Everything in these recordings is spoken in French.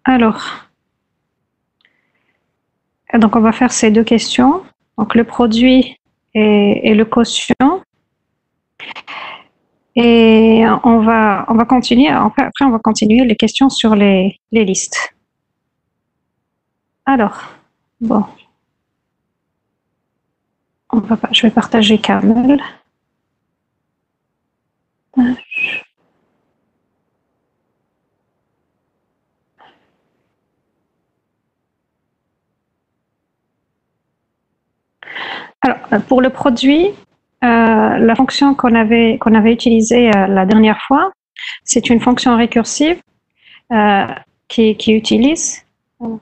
Alors, donc on va faire ces deux questions. Donc le produit et le quotient. Et on va continuer. Après, on va continuer les questions sur les listes. Alors, bon. Je vais partager Kamel. Alors, pour le produit, la fonction qu'on avait utilisée la dernière fois, c'est une fonction récursive qui utilise. Bon,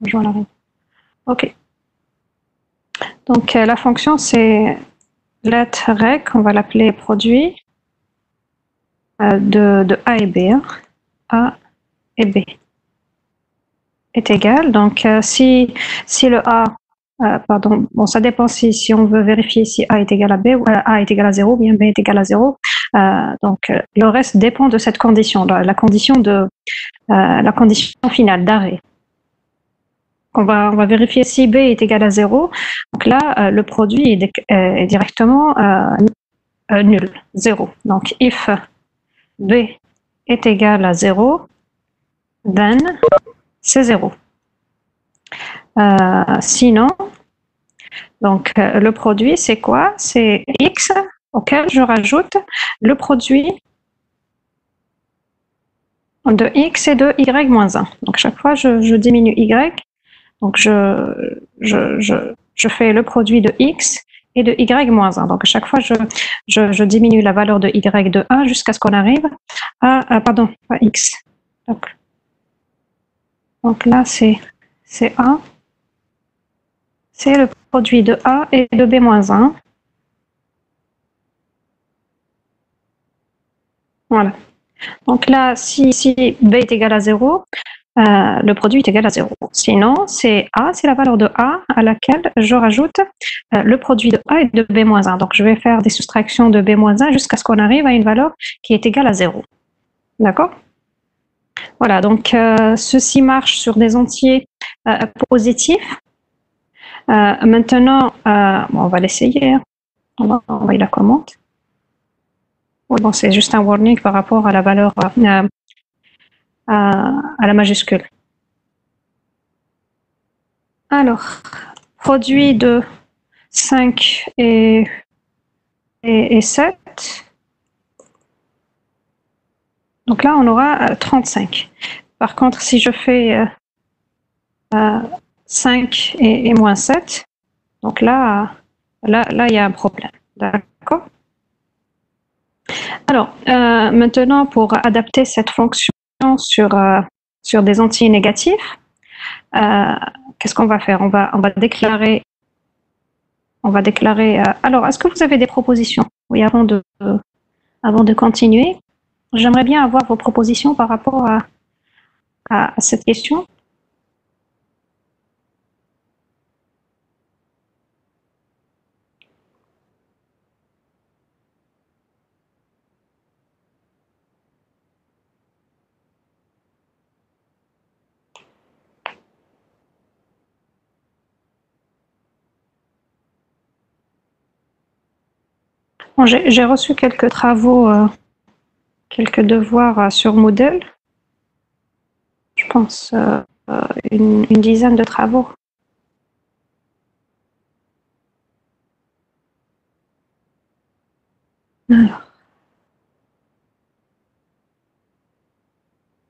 je vois l'arrêt. Ok. Donc la fonction c'est let rec, on va l'appeler produit de A et B. Hein. A et B est égal. Donc si le A pardon, bon, ça dépend si on veut vérifier si A est égal à B, ou A est égal à 0, ou bien B est égal à 0. Donc, le reste dépend de cette condition, la condition finale d'arrêt. On va vérifier si B est égal à 0. Donc là, le produit est directement nul, 0. Donc, if B est égal à 0, then c'est 0. Sinon, donc le produit c'est quoi? C'est x auquel je rajoute le produit de x et de y moins 1. Donc chaque fois je diminue y, donc je fais le produit de x et de y moins 1. Donc chaque fois je diminue la valeur de y de 1 jusqu'à ce qu'on arrive à pardon, à x. Donc là c'est A. C'est le produit de A et de B moins 1. Voilà. Donc là, si B est égal à 0, le produit est égal à 0. Sinon, c'est A, c'est la valeur de A à laquelle je rajoute le produit de A et de B moins 1. Donc je vais faire des soustractions de B moins 1 jusqu'à ce qu'on arrive à une valeur qui est égale à 0. D'accord? Voilà, donc ceci marche sur des entiers positifs. Maintenant, bon, on va l'essayer. On va envoyer la commande. Oui, bon, c'est juste un warning par rapport à la valeur à la majuscule. Alors, produit de 5 et 7. Donc là, on aura 35. Par contre, si je fais 5 et moins 7, donc là, il y a un problème. D'accord? Alors, maintenant, pour adapter cette fonction sur des entiers négatifs, qu'est-ce qu'on va faire? On va déclarer. Alors, est-ce que vous avez des propositions? Oui, avant de continuer, j'aimerais bien avoir vos propositions par rapport à cette question. Bon, j'ai reçu quelques travaux, quelques devoirs sur Moodle. Je pense une dizaine de travaux. Alors.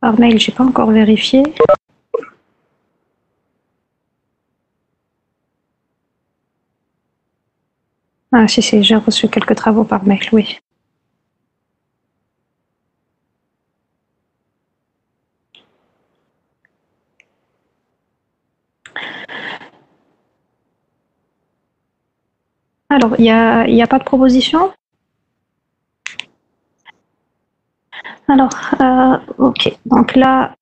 Par mail, j'ai pas encore vérifié. Ah si, j'ai reçu quelques travaux par mail, oui. Alors, il y a pas de proposition? Alors, ok. Donc là,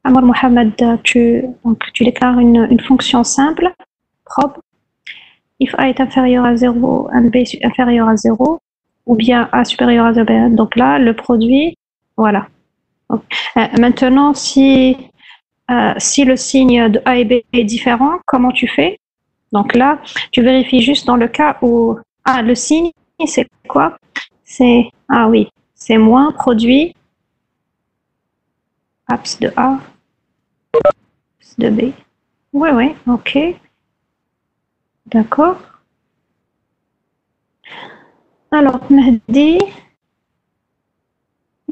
Amar Mohamed, tu déclares une fonction simple, propre. If A est inférieur à 0, and B est inférieur à 0, ou bien A supérieur à 0. Donc là, le produit, voilà. Maintenant, si le signe de A et B est différent, comment tu fais? Donc là, tu vérifies juste dans le cas où le signe, c'est quoi? C'est oui, c'est moins produit abs de A, abs de B. Oui, ok. D'accord. Alors, Mehdi,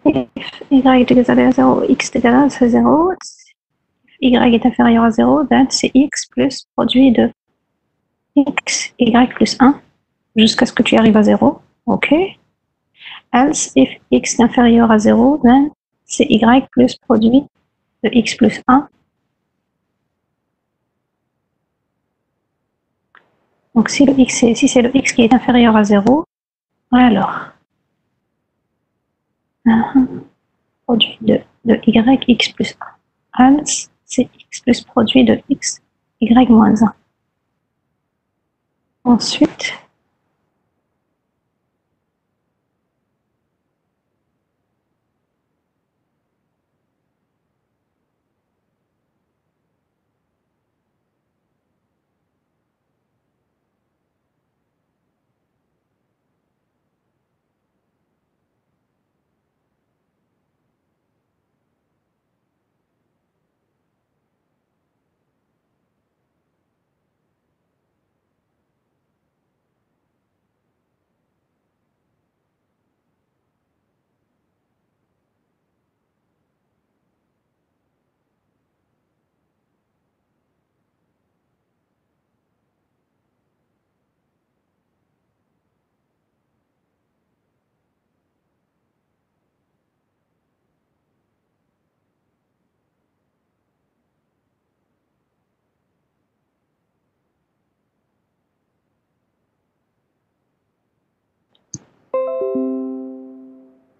y est égal à 0, x est égal à 0, y est inférieur à 0, then c'est x plus produit de x, y plus 1, jusqu'à ce que tu arrives à 0. OK. Else, if x est inférieur à 0, then c'est y plus produit de x plus 1. Donc si c'est le x qui est inférieur à 0, alors produit de y, x plus 1. Else, c'est x plus produit de x, y moins 1. Ensuite,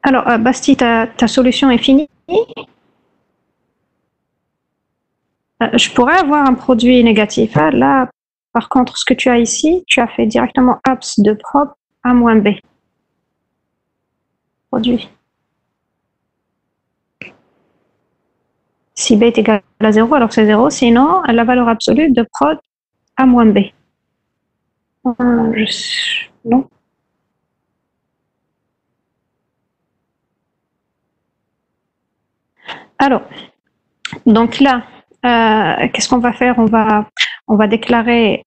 alors Basti, ta solution est finie. Je pourrais avoir un produit négatif. Là, par contre, ce que tu as ici, tu as fait directement abs de prop A moins B. Produit. Si B est égal à 0, alors c'est 0. Sinon, la valeur absolue de prod A moins B. Non. Alors, donc là, qu'est-ce qu'on va faire? On va déclarer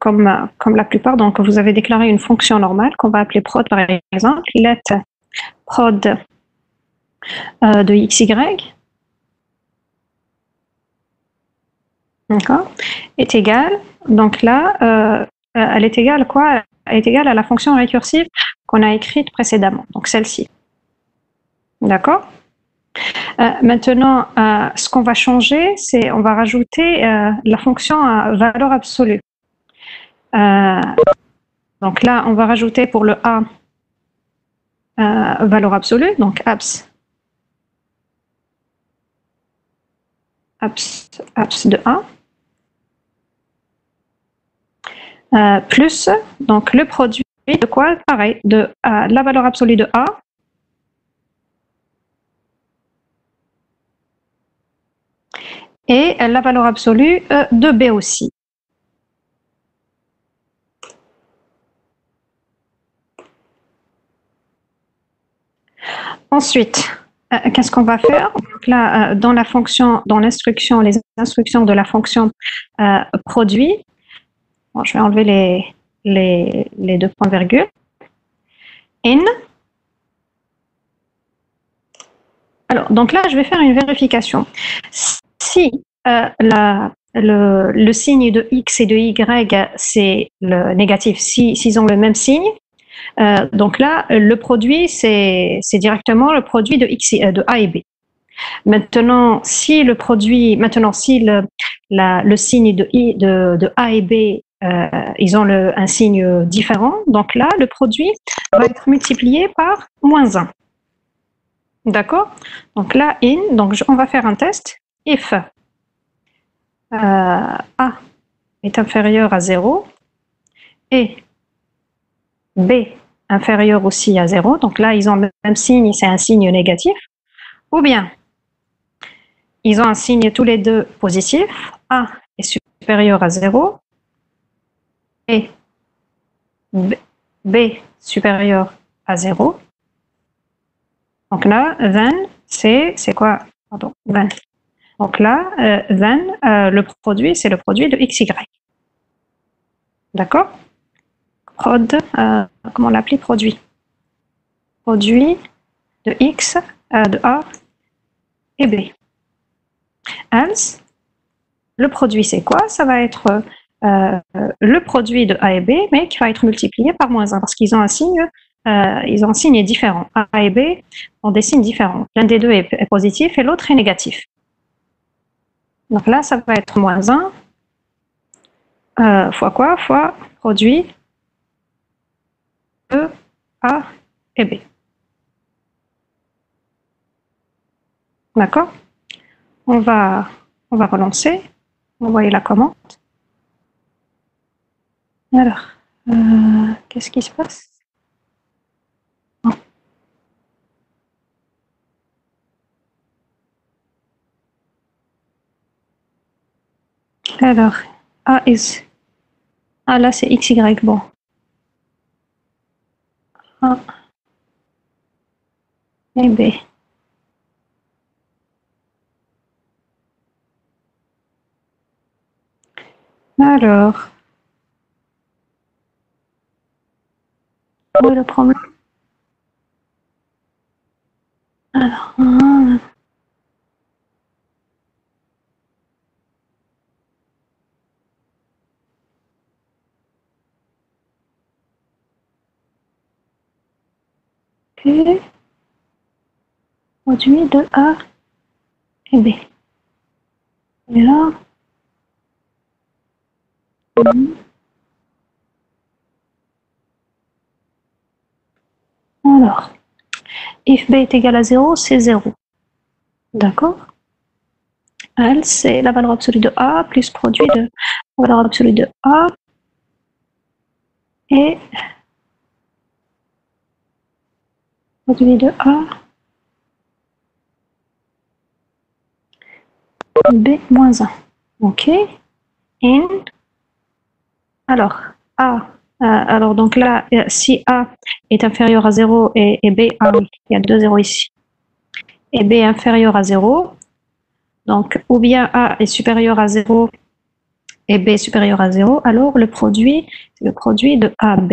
comme la plupart. Donc, vous avez déclaré une fonction normale qu'on va appeler prod, par exemple. Let prod de xy, d'accord, est égale. Donc là, elle est égale à quoi? Elle est égale à la fonction récursive qu'on a écrite précédemment. Donc celle-ci. D'accord. Maintenant, ce qu'on va changer, c'est on va rajouter la fonction à valeur absolue. Donc là, on va rajouter pour le A valeur absolue, donc abs de A, plus donc le produit de quoi? Pareil, de la valeur absolue de A et la valeur absolue de B aussi. Ensuite, qu'est-ce qu'on va faire? Donc là, dans l'instruction, les instructions de la fonction produit, bon, je vais enlever les deux points virgules. In. Alors, donc là, je vais faire une vérification. Si le signe de x et de y, c'est le négatif, s'ils ont le même signe, donc là, le produit, c'est directement le produit de x de A et B. Maintenant, si le signe de A et B, ils ont un signe différent, donc là, le produit va être multiplié par moins 1. D'accord? Donc là, donc on va faire un test. If A est inférieur à 0 et B inférieur aussi à 0, donc là, ils ont le même signe, c'est un signe négatif, ou bien ils ont un signe tous les deux positif, A est supérieur à 0 et B supérieur à 0. Donc là, then, c'est quoi? Pardon, then. Donc là, then, le produit, c'est le produit de XY. D'accord? Prod, comment on l'appelle? Produit. Produit de X, de A et B. Else, le produit, c'est quoi? Ça va être le produit de A et B, mais qui va être multiplié par moins 1, parce qu'ils ont un signe différent. A et B ont des signes différents. L'un des deux est positif et l'autre est négatif. Donc là, ça va être moins 1 fois quoi? Fois produit de A et B. D'accord? On va relancer, envoyer la commande. Alors, qu'est-ce qui se passe? Alors, A is. Ah là, c'est XY, bon. A et B. Alors, où est le problème? Alors, ok. Produit de A et B. Et là, alors, if B est égal à 0, c'est 0. D'accord? L, c'est la valeur absolue de A plus produit de la valeur absolue de A et produit de A B moins 1. OK. In. Alors, A. Alors, donc là, si A est inférieur à 0 et B, ah oui, il y a 2 zéros ici, et B est inférieur à 0, donc ou bien A est supérieur à 0 et B est supérieur à 0, alors le produit, c'est le produit de AB.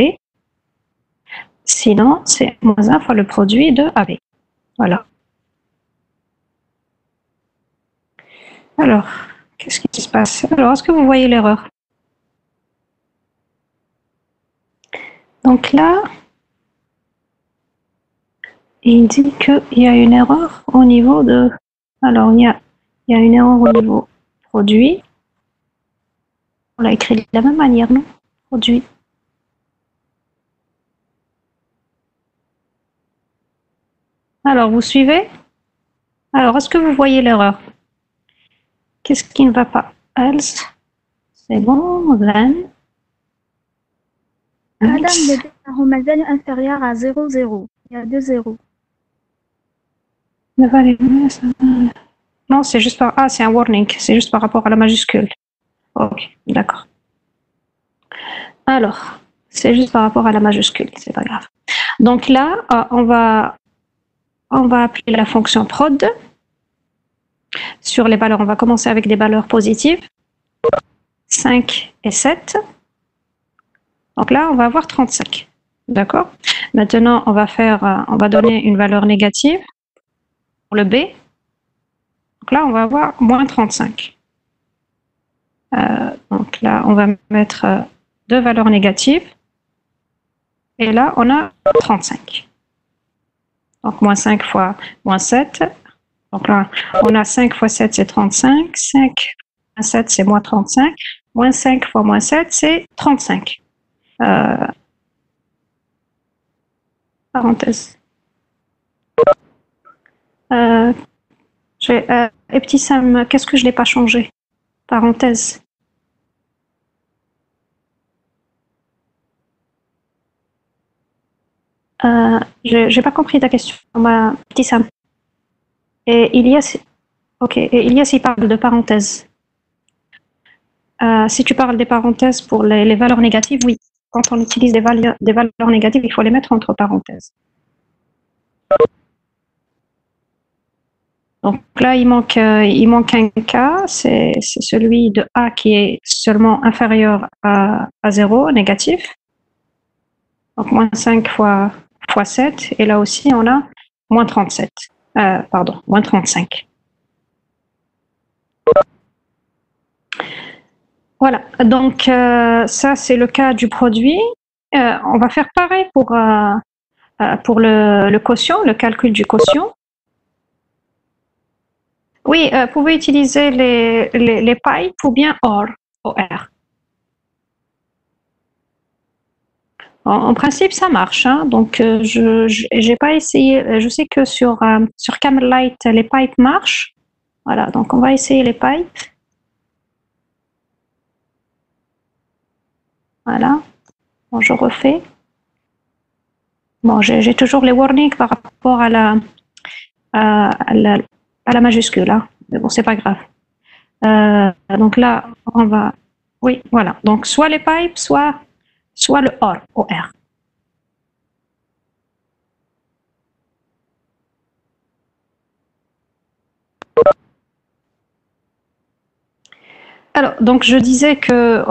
Sinon, c'est moins 1 fois le produit de AB. Voilà. Alors, qu'est-ce qui se passe? Alors, est-ce que vous voyez l'erreur? Donc là, il dit qu'il y a une erreur au niveau de... Alors, il y a une erreur au niveau produit. On l'a écrit de la même manière, non? Produit. Alors, vous suivez? Alors, est-ce que vous voyez l'erreur? Qu'est-ce qui ne va pas? Else, c'est bon, then. Madame, le déclarant est inférieur à 0, 0. Il y a 2 zéros. Non, c'est juste par... Ah, c'est un warning. C'est juste par rapport à la majuscule. Ok, d'accord. Alors, c'est juste par rapport à la majuscule, c'est pas grave. Donc là, on va appeler la fonction prod. Sur les valeurs, on va commencer avec des valeurs positives. 5 et 7. Donc là, on va avoir 35. D'accord? Maintenant, on va donner une valeur négative pour le B. Donc là, on va avoir moins 35. Donc là, on va mettre deux valeurs négatives. Et là, on a 35. Donc, moins 5 fois moins 7. Donc là, on a 5 fois 7, c'est 35. 5 moins 7, c'est moins 35. Moins 5 fois moins 7, c'est 35. Parenthèse. Et petit Sam, qu'est-ce que je n'ai pas changé? Parenthèse. J'ai pas compris ta question, petit Sam. Et Ilias, il parle de parenthèses. Si tu parles des parenthèses pour les valeurs négatives, oui. Quand on utilise des valeurs négatives, il faut les mettre entre parenthèses. Donc là, il manque un cas, c'est celui de A qui est seulement inférieur à 0, négatif. Donc moins 5 fois 7, et là aussi on a moins 37. Moins 35. Voilà, donc ça c'est le cas du produit. On va faire pareil pour le quotient, le calcul du quotient. Oui, vous pouvez utiliser les pipes ou bien OR. En principe, ça marche. Hein. Donc, je n'ai pas essayé. Je sais que sur Camelight, les pipes marchent. Voilà, donc on va essayer les pipes. Voilà. Bon, je refais. Bon, j'ai toujours les warnings par rapport à la majuscule. Hein. Mais bon, c'est pas grave. Donc là, on va... Oui, voilà. Donc, soit les pipes, soit le OR. Alors, donc je disais que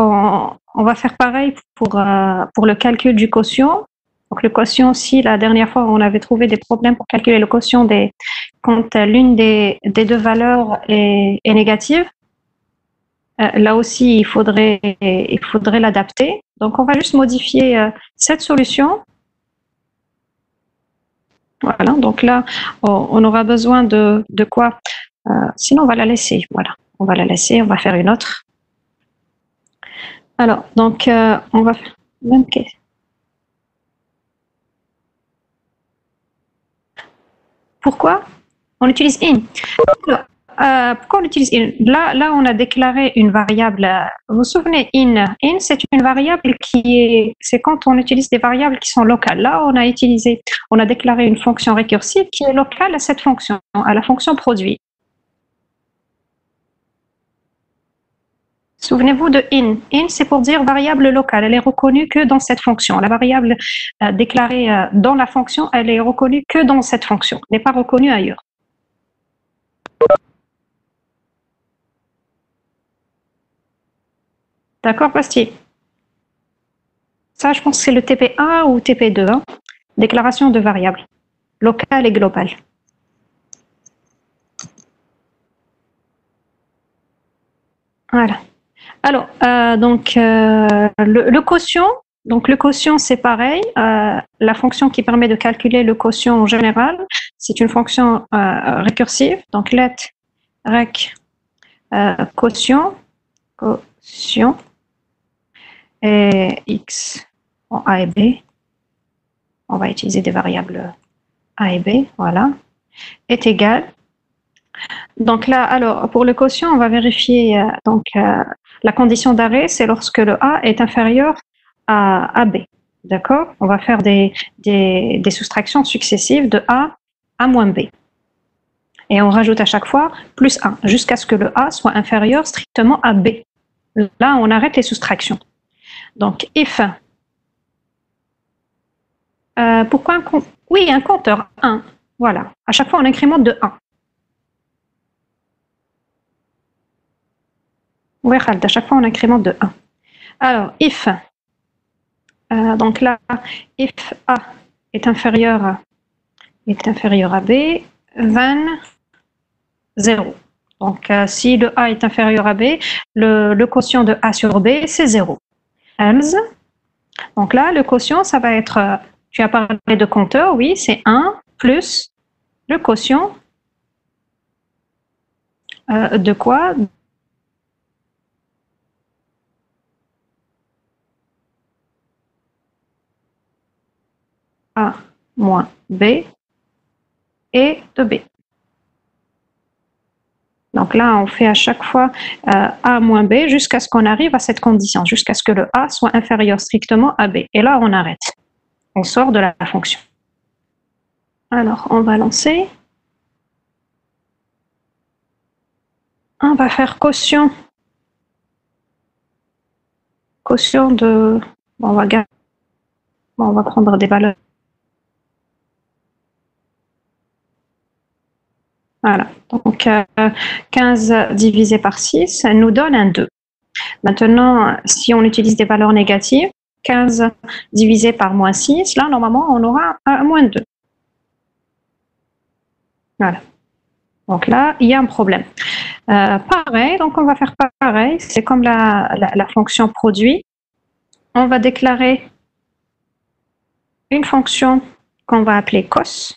on va faire pareil pour le calcul du quotient. Donc le quotient, si la dernière fois on avait trouvé des problèmes pour calculer le quotient quand l'une des deux valeurs est négative, là aussi il faudrait l'adapter. Donc on va juste modifier cette solution. Voilà, donc là on aura besoin de quoi? Sinon on va la laisser. Voilà, on va la laisser, on va faire une autre. Alors, donc, on va faire même question. Pourquoi on utilise in? Pourquoi on utilise in? Là, on a déclaré une variable. Vous vous souvenez, in, c'est une variable c'est quand on utilise des variables qui sont locales. Là, on a déclaré une fonction récursive qui est locale à cette fonction, à la fonction produit. Souvenez-vous de in. In, c'est pour dire variable locale. Elle est reconnue que dans cette fonction. La variable déclarée dans la fonction, elle est reconnue que dans cette fonction. Elle n'est pas reconnue ailleurs. D'accord, Bastille? Ça, je pense que c'est le TP1 ou TP2. Hein. Déclaration de variable. Locale et globale. Voilà. Alors, donc, le quotient, c'est pareil. La fonction qui permet de calculer le quotient en général, c'est une fonction récursive. Donc, let rec quotient et x en a et b. On va utiliser des variables a et b, voilà, est égal. Donc là, alors, pour le quotient, on va vérifier la condition d'arrêt, c'est lorsque le A est inférieur à B. D'accord? On va faire des soustractions successives de A à moins B. Et on rajoute à chaque fois plus 1, jusqu'à ce que le A soit inférieur strictement à B. Là, on arrête les soustractions. Donc, if... pourquoi un compteur? Oui, un compteur, 1. Voilà. À chaque fois, on incrémente de 1. Oui, à chaque fois, on incrémente de 1. Alors, if... donc là, if A est inférieur à B, then 0. Donc, si le A est inférieur à B, le quotient de A sur B, c'est 0. Else. Donc là, le quotient, ça va être, tu as parlé de compteur, oui, c'est 1 plus le quotient de quoi? A moins B et de B. Donc là, on fait à chaque fois A moins B jusqu'à ce qu'on arrive à cette condition, jusqu'à ce que le A soit inférieur strictement à B. Et là, on arrête. On sort de la fonction. Alors, on va lancer. On va faire quotient. Quotient de... On va garder. On va prendre des valeurs. Voilà. Donc, 15 divisé par 6 nous donne un 2. Maintenant, si on utilise des valeurs négatives, 15 divisé par moins 6, là, normalement, on aura un moins 2. Voilà. Donc là, il y a un problème. Pareil, donc on va faire pareil. C'est comme la fonction produit. On va déclarer une fonction qu'on va appeler cos.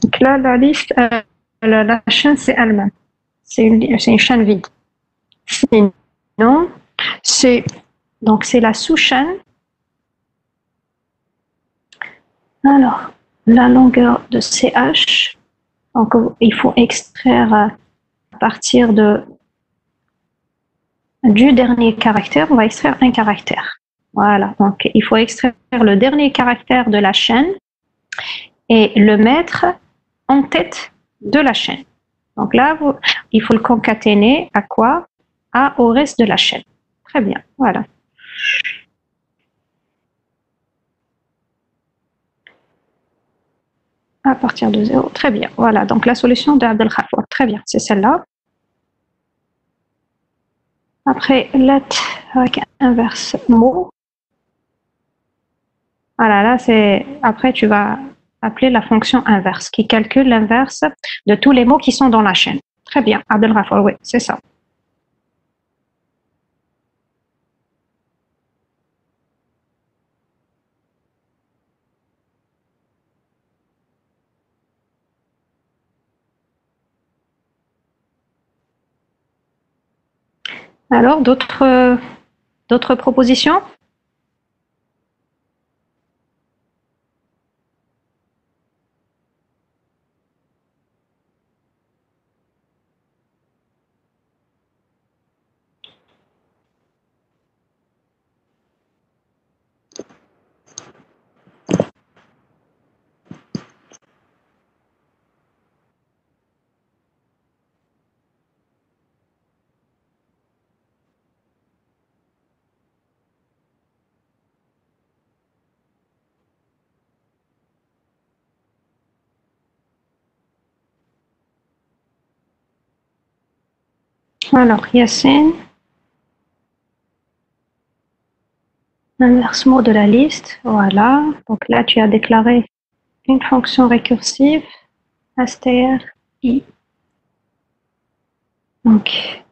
Donc là, la liste, la chaîne, c'est elle-même. C'est une chaîne vide. Sinon, c'est la sous-chaîne. Alors, la longueur de CH. Donc, il faut extraire à partir du dernier caractère. On va extraire un caractère. Voilà. Donc, il faut extraire le dernier caractère de la chaîne et le mettre en tête de la chaîne. Donc là, il faut le concaténer à quoi? Au reste de la chaîne. Très bien, voilà. À partir de 0, très bien. Voilà, donc la solution de Abdel Khafour. Très bien, c'est celle-là. Après, let avec inverse mot. Voilà, là, c'est. Après, tu vas appeler la fonction inverse qui calcule l'inverse de tous les mots qui sont dans la chaîne. Très bien, Abdel Khafour, oui, c'est ça. Alors, d'autres propositions? Alors, Yassine, inverse mot de la liste. Voilà. Donc là, tu as déclaré une fonction récursive, str, i. Donc,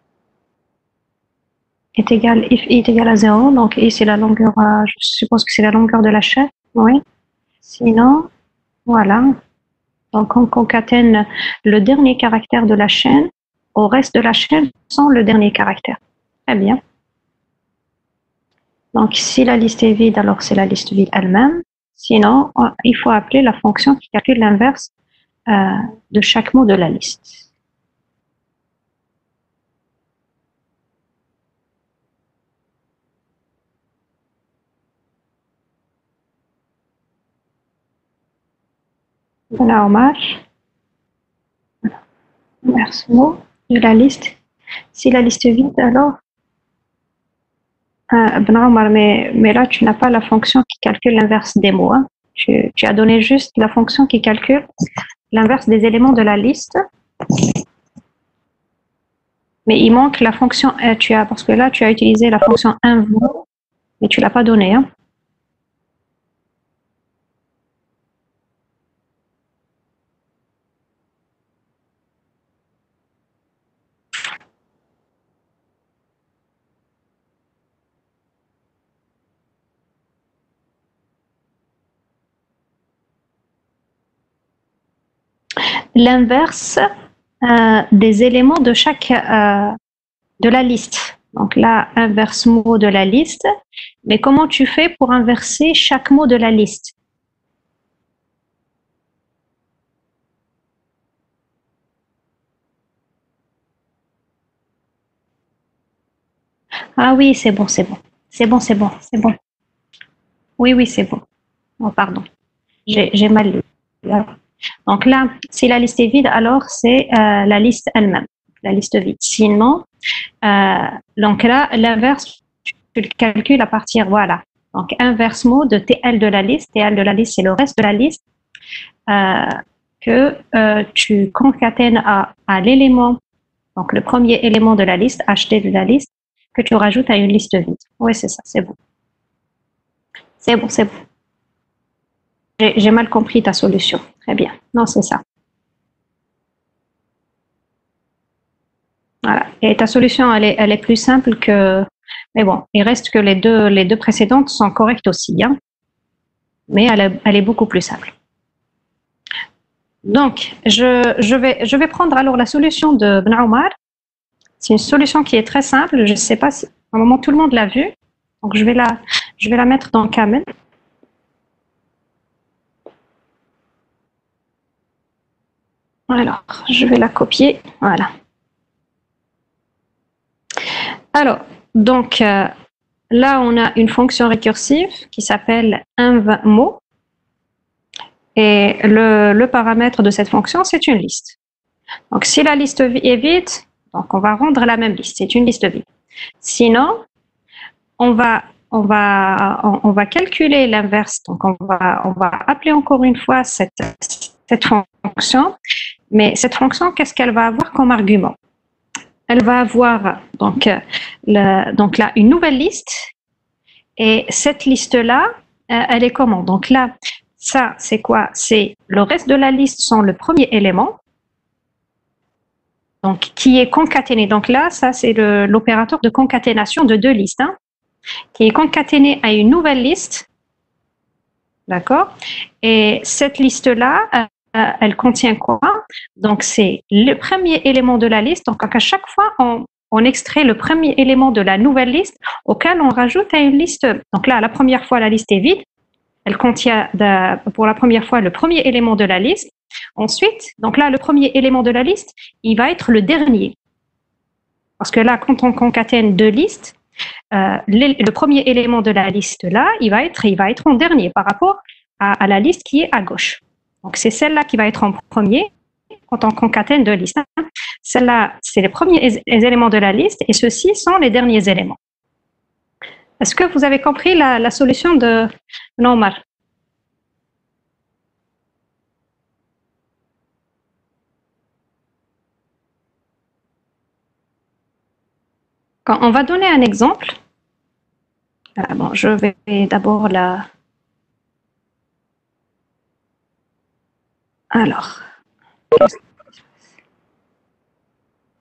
est égal, if i est égal à 0. Donc, i, c'est la longueur, je suppose que c'est la longueur de la chaîne. Oui. Sinon, voilà. Donc, on concatène le dernier caractère de la chaîne au reste de la chaîne sans le dernier caractère. Très bien. Donc, si la liste est vide, alors c'est la liste vide elle-même. Sinon, il faut appeler la fonction qui calcule l'inverse de chaque mot de la liste. Voilà, Omar. Inverse mot de la liste. Si la liste est vide, alors Ben Omar, mais là, tu n'as pas la fonction qui calcule l'inverse des mots. Hein. Tu as donné juste la fonction qui calcule l'inverse des éléments de la liste. Mais il manque la fonction parce que là, tu as utilisé la fonction invo, mais tu ne l'as pas donnée. Hein. L'inverse des éléments de chaque de la liste. Donc là, inverse mot de la liste. Mais comment tu fais pour inverser chaque mot de la liste? Ah oui, c'est bon, c'est bon. C'est bon, c'est bon, c'est bon. Oui, oui, c'est bon. Oh, pardon. J'ai mal lu. Donc là, si la liste est vide, alors c'est la liste elle-même, la liste vide. Sinon, donc là, l'inverse, tu le calcules à partir, voilà. Donc, inverse mot de TL de la liste. TL de la liste, c'est le reste de la liste que tu concatènes à l'élément, donc le premier élément de la liste, HT de la liste, que tu rajoutes à une liste vide. Oui, c'est ça, c'est bon. C'est bon, c'est bon. J'ai mal compris ta solution. Très bien. Non, c'est ça. Voilà. Et ta solution, elle est plus simple que. Mais bon, il reste que les deux précédentes sont correctes aussi, hein. Mais elle est beaucoup plus simple. Donc, je vais prendre alors la solution de Ben Omar. C'est une solution qui est très simple. Je ne sais pas si à un moment tout le monde l'a vue. Donc, je vais la mettre dans Camel. Alors, je vais la copier. Voilà. Alors, donc, là, on a une fonction récursive qui s'appelle inv_mot. Et le paramètre de cette fonction, c'est une liste. Donc, si la liste est vide, donc on va rendre la même liste. C'est une liste vide. Sinon, on va calculer l'inverse. Donc, on va appeler encore une fois cette fonction. Mais cette fonction, qu'est-ce qu'elle va avoir comme argument? Elle va avoir donc là une nouvelle liste. Et cette liste-là, elle est comment? Donc là, ça, c'est quoi? C'est le reste de la liste sont le premier élément, donc qui est concaténé. Donc là, ça, c'est l'opérateur de concaténation de deux listes, hein, qui est concaténé à une nouvelle liste. D'accord? Et cette liste-là, elle contient quoi? Donc, c'est le premier élément de la liste. Donc, à chaque fois, on extrait le premier élément de la nouvelle liste auquel on rajoute à une liste. Donc là, la première fois, la liste est vide. Elle contient pour la première fois le premier élément de la liste. Ensuite, donc là, le premier élément de la liste, il va être le dernier. Parce que là, quand on concatène deux listes, le premier élément de la liste là, il va être en dernier par rapport à la liste qui est à gauche. Donc c'est celle-là qui va être en premier quand on concatène deux listes. Celle-là, c'est les premiers éléments de la liste et ceux-ci sont les derniers éléments. Est-ce que vous avez compris la solution de Omar? Quand on va donner un exemple. Bon, je vais d'abord la... Alors,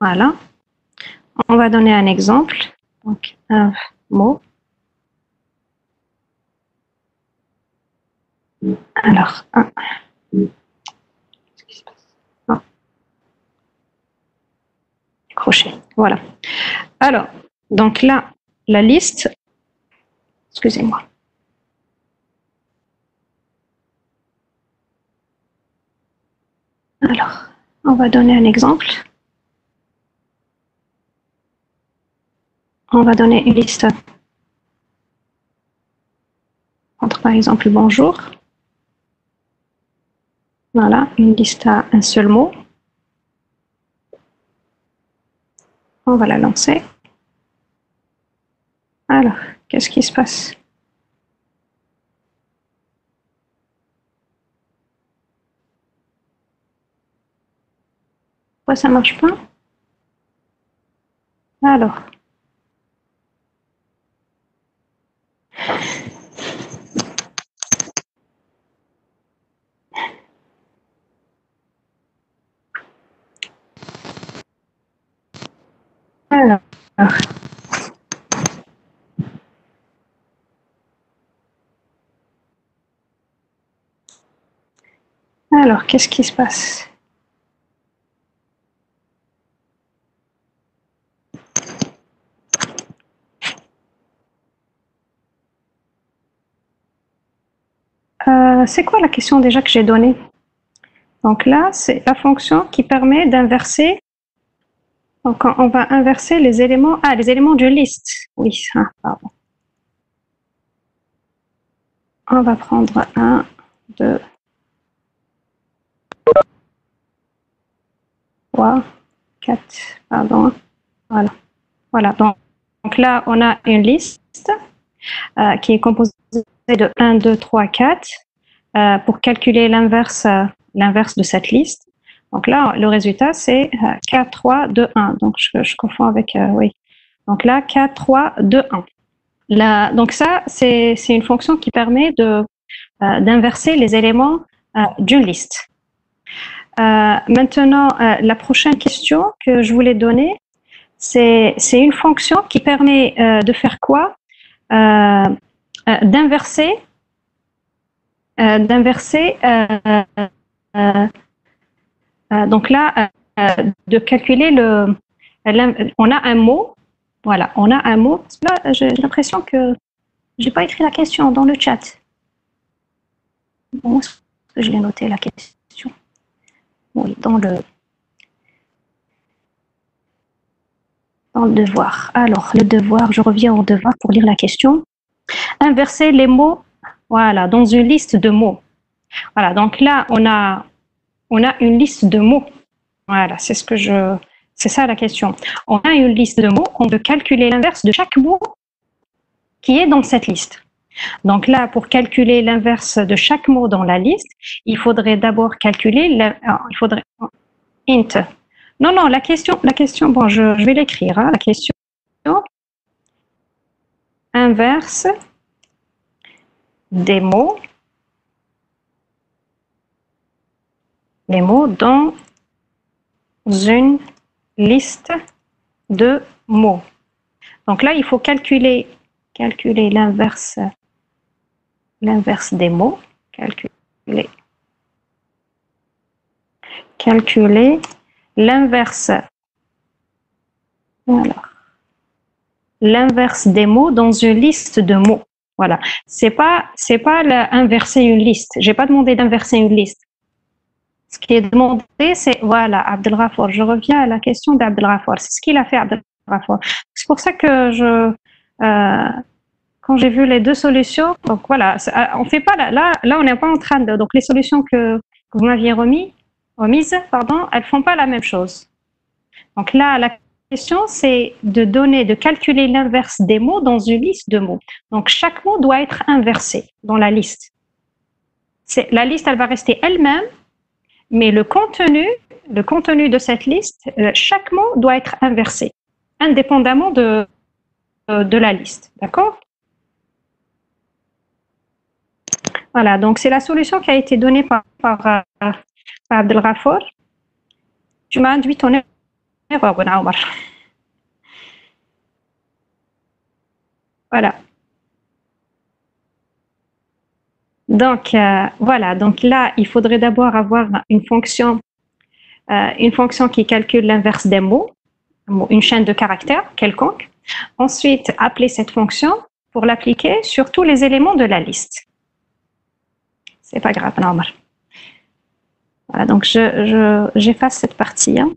voilà. On va donner un exemple. Donc, un mot. Alors, un. Qu'est-ce qui se passe? Ah. Crochet. Voilà. Alors, donc là, la liste. Excusez-moi. Alors, on va donner un exemple. On va donner une liste. Entre par exemple bonjour. Voilà, une liste à un seul mot. On va la lancer. Alors, qu'est-ce qui se passe? Pourquoi ça marche pas? Alors. Alors, qu'est-ce qui se passe? C'est quoi la question déjà que j'ai donnée? Donc là, c'est la fonction qui permet d'inverser. Donc, on va inverser les éléments. Ah, les éléments d'une liste. Oui, pardon. On va prendre 1, 2, 3, 4, pardon. Voilà. Voilà. Donc là, on a une liste qui est composée de 1, 2, 3, 4. Pour calculer l'inverse de cette liste. Donc là, le résultat, c'est 4, 3, 2, 1. Donc, je confonds avec, oui. Donc là, 4, 3, 2, 1. Là, donc ça, c'est une fonction qui permet d'inverser les éléments d'une liste. Maintenant, la prochaine question que je voulais donner, c'est une fonction qui permet de faire quoi? D'inverser donc là, de calculer on a un mot, voilà, on a un mot. Là, j'ai l'impression que j'ai pas écrit la question dans le chat. Bon, est-ce que je l'ai noté la question? Oui, dans le devoir. Alors, le devoir, je reviens au devoir pour lire la question. Inverser les mots, voilà, dans une liste de mots. Voilà, donc là, on a une liste de mots. Voilà, c'est ça la question. On a une liste de mots, on veut calculer l'inverse de chaque mot qui est dans cette liste. Donc là, pour calculer l'inverse de chaque mot dans la liste, il faudrait d'abord calculer, int. Non, la question, bon, je vais l'écrire, la question inverse des mots, les mots dans une liste de mots. Donc là, il faut calculer l'inverse des mots, calculer l'inverse. Alors, l'inverse des mots dans une liste de mots. Voilà. C'est pas inverser une liste. J'ai pas demandé d'inverser une liste. Ce qui est demandé, c'est, voilà, Abdelghafour. Je reviens à la question d'Abdelghafour. C'est ce qu'il a fait, Abdelghafour. C'est pour ça que quand j'ai vu les deux solutions, donc voilà, on fait pas là, on n'est pas en train de, donc les solutions que vous m'aviez remises, elles font pas la même chose. Donc là, la question, c'est de calculer l'inverse des mots dans une liste de mots. Donc chaque mot doit être inversé dans la liste. La liste, elle va rester elle-même, mais le contenu de cette liste, chaque mot doit être inversé, indépendamment de de la liste. D'accord? Voilà, donc c'est la solution qui a été donnée par Abdelghafour. Tu m'as induit ton erreur, Ben Omar. Voilà. Donc, voilà. Donc là, il faudrait d'abord avoir une fonction qui calcule l'inverse des mots, une chaîne de caractères quelconque. Ensuite, appeler cette fonction pour l'appliquer sur tous les éléments de la liste. C'est pas grave, normal. Voilà, donc j'efface cette partie. Hein.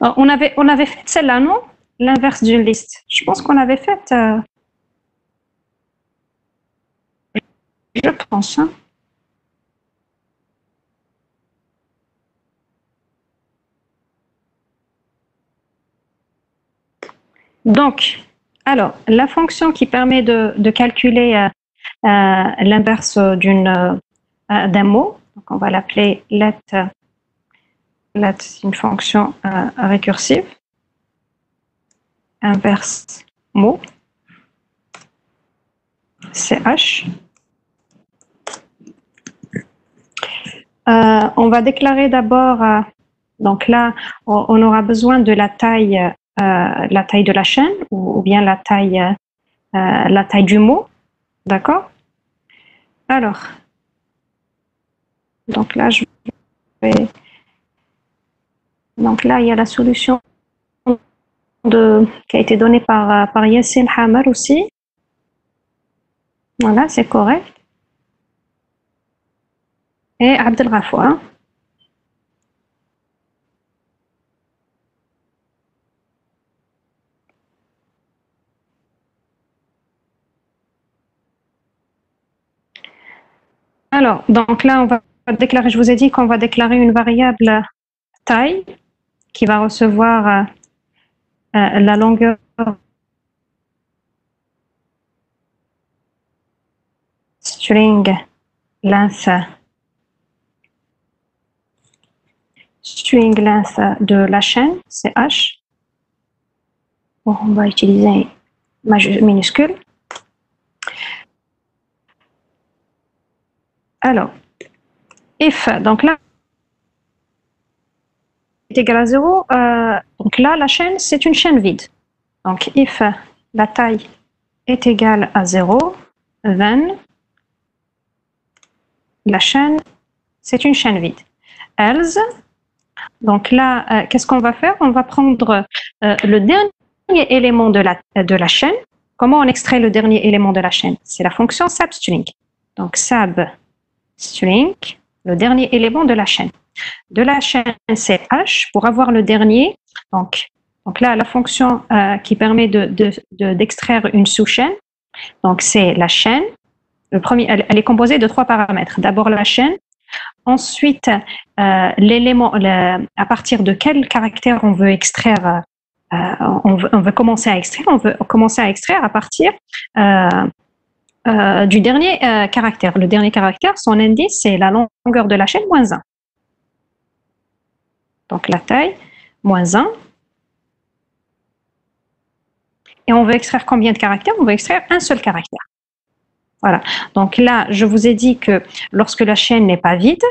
On avait fait celle-là, non? L'inverse d'une liste. Je pense qu'on avait fait. Je pense. Hein. Donc, alors, la fonction qui permet de calculer l'inverse d'un mot, donc on va l'appeler let, c'est une fonction récursive, inverse mot, ch. On va déclarer d'abord, donc là, on aura besoin de la taille de la chaîne ou bien la taille du mot, d'accord? Alors, donc là, donc là, il y a la solution qui a été donnée par Yassine Hammer aussi. Voilà, c'est correct. Et Abdelghafour. Hein. Alors, donc là, on va déclarer, je vous ai dit qu'on va déclarer une variable taille qui va recevoir la longueur string length de la chaîne, c'est h. Bon, on va utiliser minuscule. Alors, if, donc là, est égal à 0, donc là, la chaîne, c'est une chaîne vide. Donc, if la taille est égale à 0, then la chaîne, c'est une chaîne vide. Else, donc là, qu'est-ce qu'on va faire? On va prendre le dernier élément de la chaîne. Comment on extrait le dernier élément de la chaîne? C'est la fonction substring. Donc, substring, le dernier élément de la chaîne. De la chaîne, c'est h. Pour avoir le dernier, donc là, la fonction qui permet d'extraire une sous-chaîne, donc c'est la chaîne. Le premier, elle est composée de 3 paramètres. D'abord la chaîne, ensuite l'élément, à partir de quel caractère on veut extraire, on veut commencer à extraire. On veut commencer à extraire à partir du dernier caractère. Le dernier caractère, son indice, c'est la longueur de la chaîne moins 1. Donc la taille, moins 1. Et on veut extraire combien de caractères? On veut extraire un seul caractère. Voilà. Donc là, je vous ai dit que lorsque la chaîne n'est pas vide,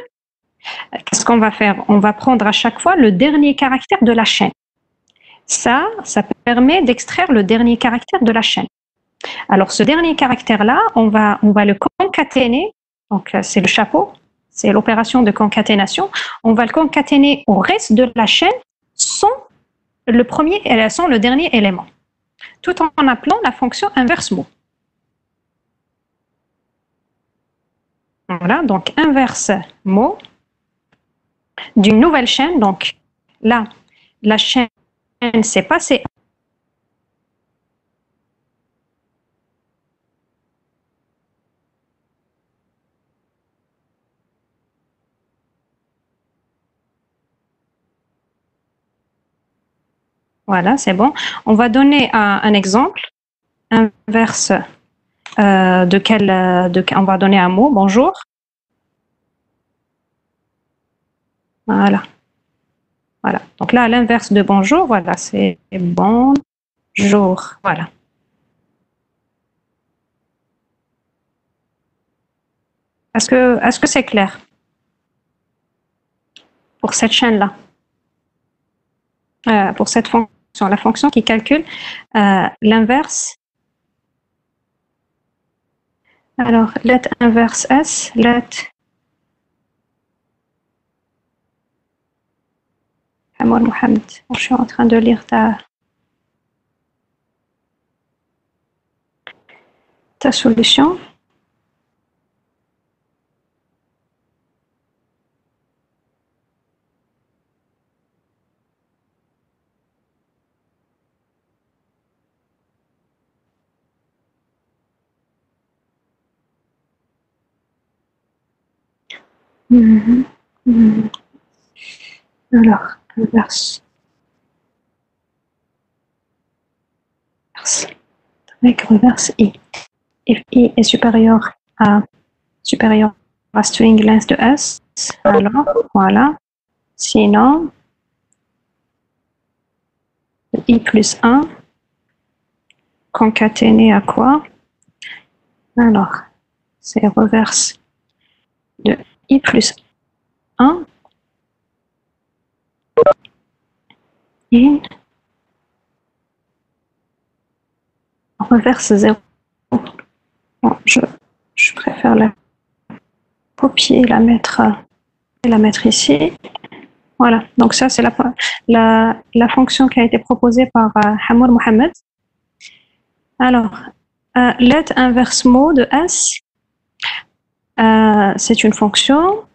qu'est-ce qu'on va faire? On va prendre à chaque fois le dernier caractère de la chaîne. Ça permet d'extraire le dernier caractère de la chaîne. Alors ce dernier caractère-là, on va le concaténer. Donc c'est le chapeau, c'est l'opération de concaténation. On va le concaténer au reste de la chaîne sans le dernier élément, tout en appelant la fonction inverse mot. Voilà, donc inverse mot d'une nouvelle chaîne. Donc là, la chaîne s'est passée. Voilà, c'est bon. On va donner un exemple. Inverse on va donner un mot, bonjour. Voilà. Voilà. Donc là, à l'inverse de bonjour, voilà, c'est bonjour. Voilà. Est-ce que c'est clair pour cette chaîne-là? Pour cette fonction, la fonction qui calcule l'inverse. Alors, let inverse S, let Hamor Mohamed. Je suis en train de lire ta solution. Alors, inverse. Avec reverse I. If I est supérieur à string length de S, alors voilà. Sinon, I plus 1 concaténé à quoi? Alors, c'est reverse de I plus 1 et reverse 0. Bon, je préfère la copier et la mettre ici. Voilà, donc ça c'est la fonction qui a été proposée par Hamor Mohamed. Alors, let inverse mot de S, c'est une fonction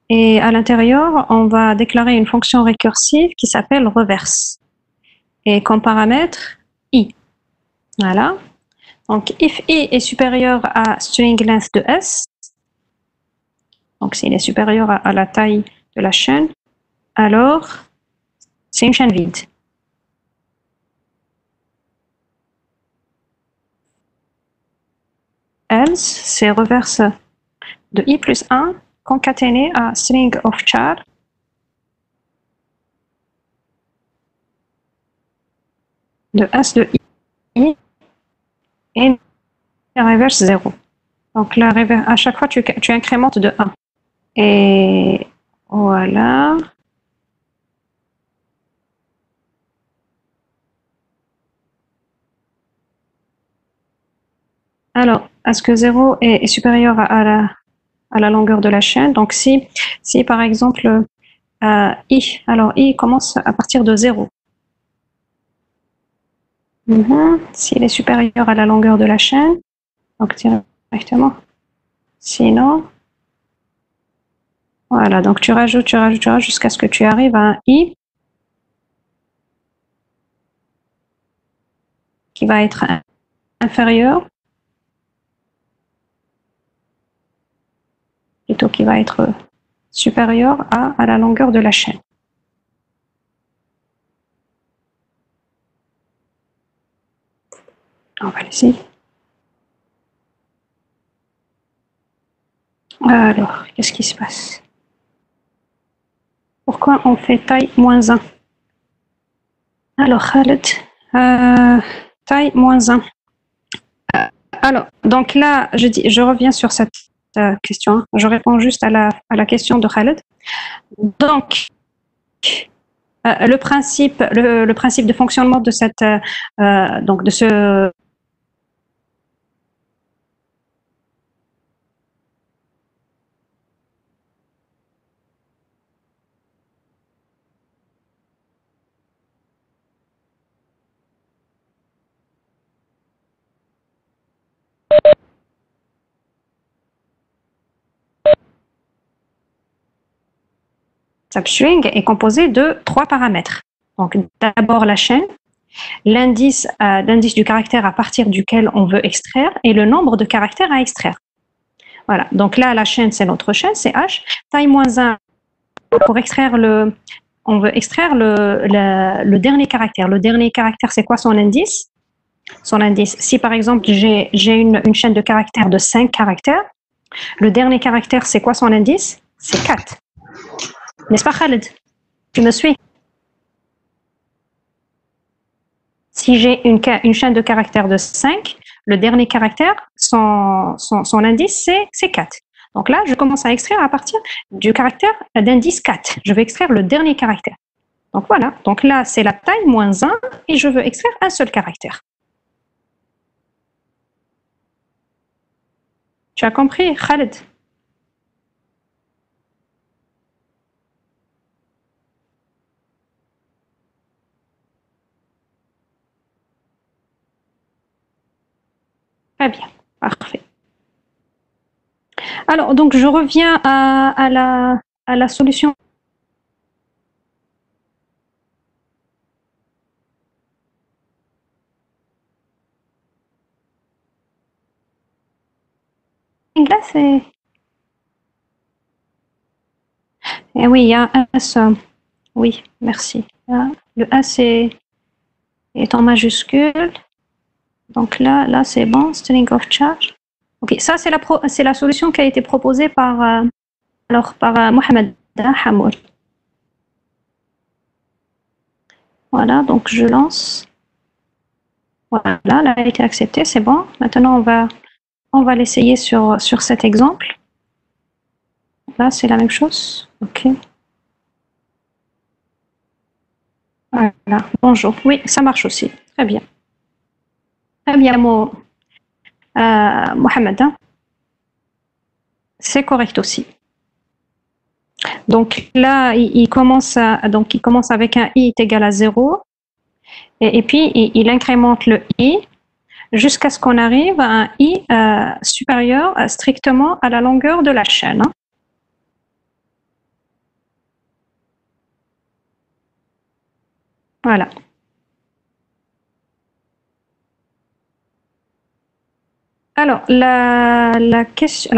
et à l'intérieur, on va déclarer une fonction récursive qui s'appelle reverse et comme paramètre I. Voilà. Donc, if I est supérieur à string length de S, donc s'il est supérieur à la taille de la chaîne, alors c'est une chaîne vide. Else, c'est reverse de I plus 1 concaténé à string of char de S de I et reverse 0. Donc là, à chaque fois, tu incrémentes de 1. Et voilà. Alors, est-ce que 0 est supérieur à la longueur de la chaîne? Donc, si par exemple, I, alors I commence à partir de 0. S'il est supérieur à la longueur de la chaîne, donc directement. Sinon, voilà, donc tu rajoutes jusqu'à ce que tu arrives à un I qui va être inférieur, plutôt qui va être supérieur à la longueur de la chaîne. On va laisser. Alors, qu'est-ce qui se passe? Pourquoi on fait taille moins 1? Alors, Khaled, taille moins 1. Alors, donc là, je reviens sur cette question. Je réponds juste à la question de Khaled. Donc, le principe de fonctionnement de cette, donc de ce substring est composé de 3 paramètres. Donc, d'abord la chaîne, l'indice du caractère à partir duquel on veut extraire et le nombre de caractères à extraire. Voilà. Donc là, la chaîne, c'est notre chaîne, c'est H. Taille moins 1, pour extraire on veut extraire le dernier caractère. Le dernier caractère, c'est quoi son indice? Son indice. Si par exemple, j'ai une chaîne de caractères de 5 caractères, le dernier caractère, c'est quoi son indice? C'est 4. N'est-ce pas, Khaled? Tu me suis? Si j'ai une chaîne de caractères de 5, le dernier caractère, son indice, c'est 4. Donc là, je commence à extraire à partir du caractère d'indice 4. Je vais extraire le dernier caractère. Donc voilà, donc là, c'est la taille moins 1 et je veux extraire un seul caractère. Tu as compris, Khaled? Très bien, parfait. Alors, donc je reviens à la solution. Là, c'est... Eh oui, il y a un S. Oui, merci. Le S est en majuscule. Donc là c'est bon, string of charge. Ok, ça c'est la solution qui a été proposée par Mohamed Hamour. Voilà, donc je lance. Voilà, elle a été acceptée, c'est bon. Maintenant on va l'essayer sur cet exemple. Là c'est la même chose. Ok. Voilà, bonjour. Oui, ça marche aussi. Très bien. Très bien, Mohamed. C'est correct aussi. Donc là, il commence avec un i est égal à 0 et puis il incrémente le i jusqu'à ce qu'on arrive à un i supérieur strictement à la longueur de la chaîne. Voilà. Alors, la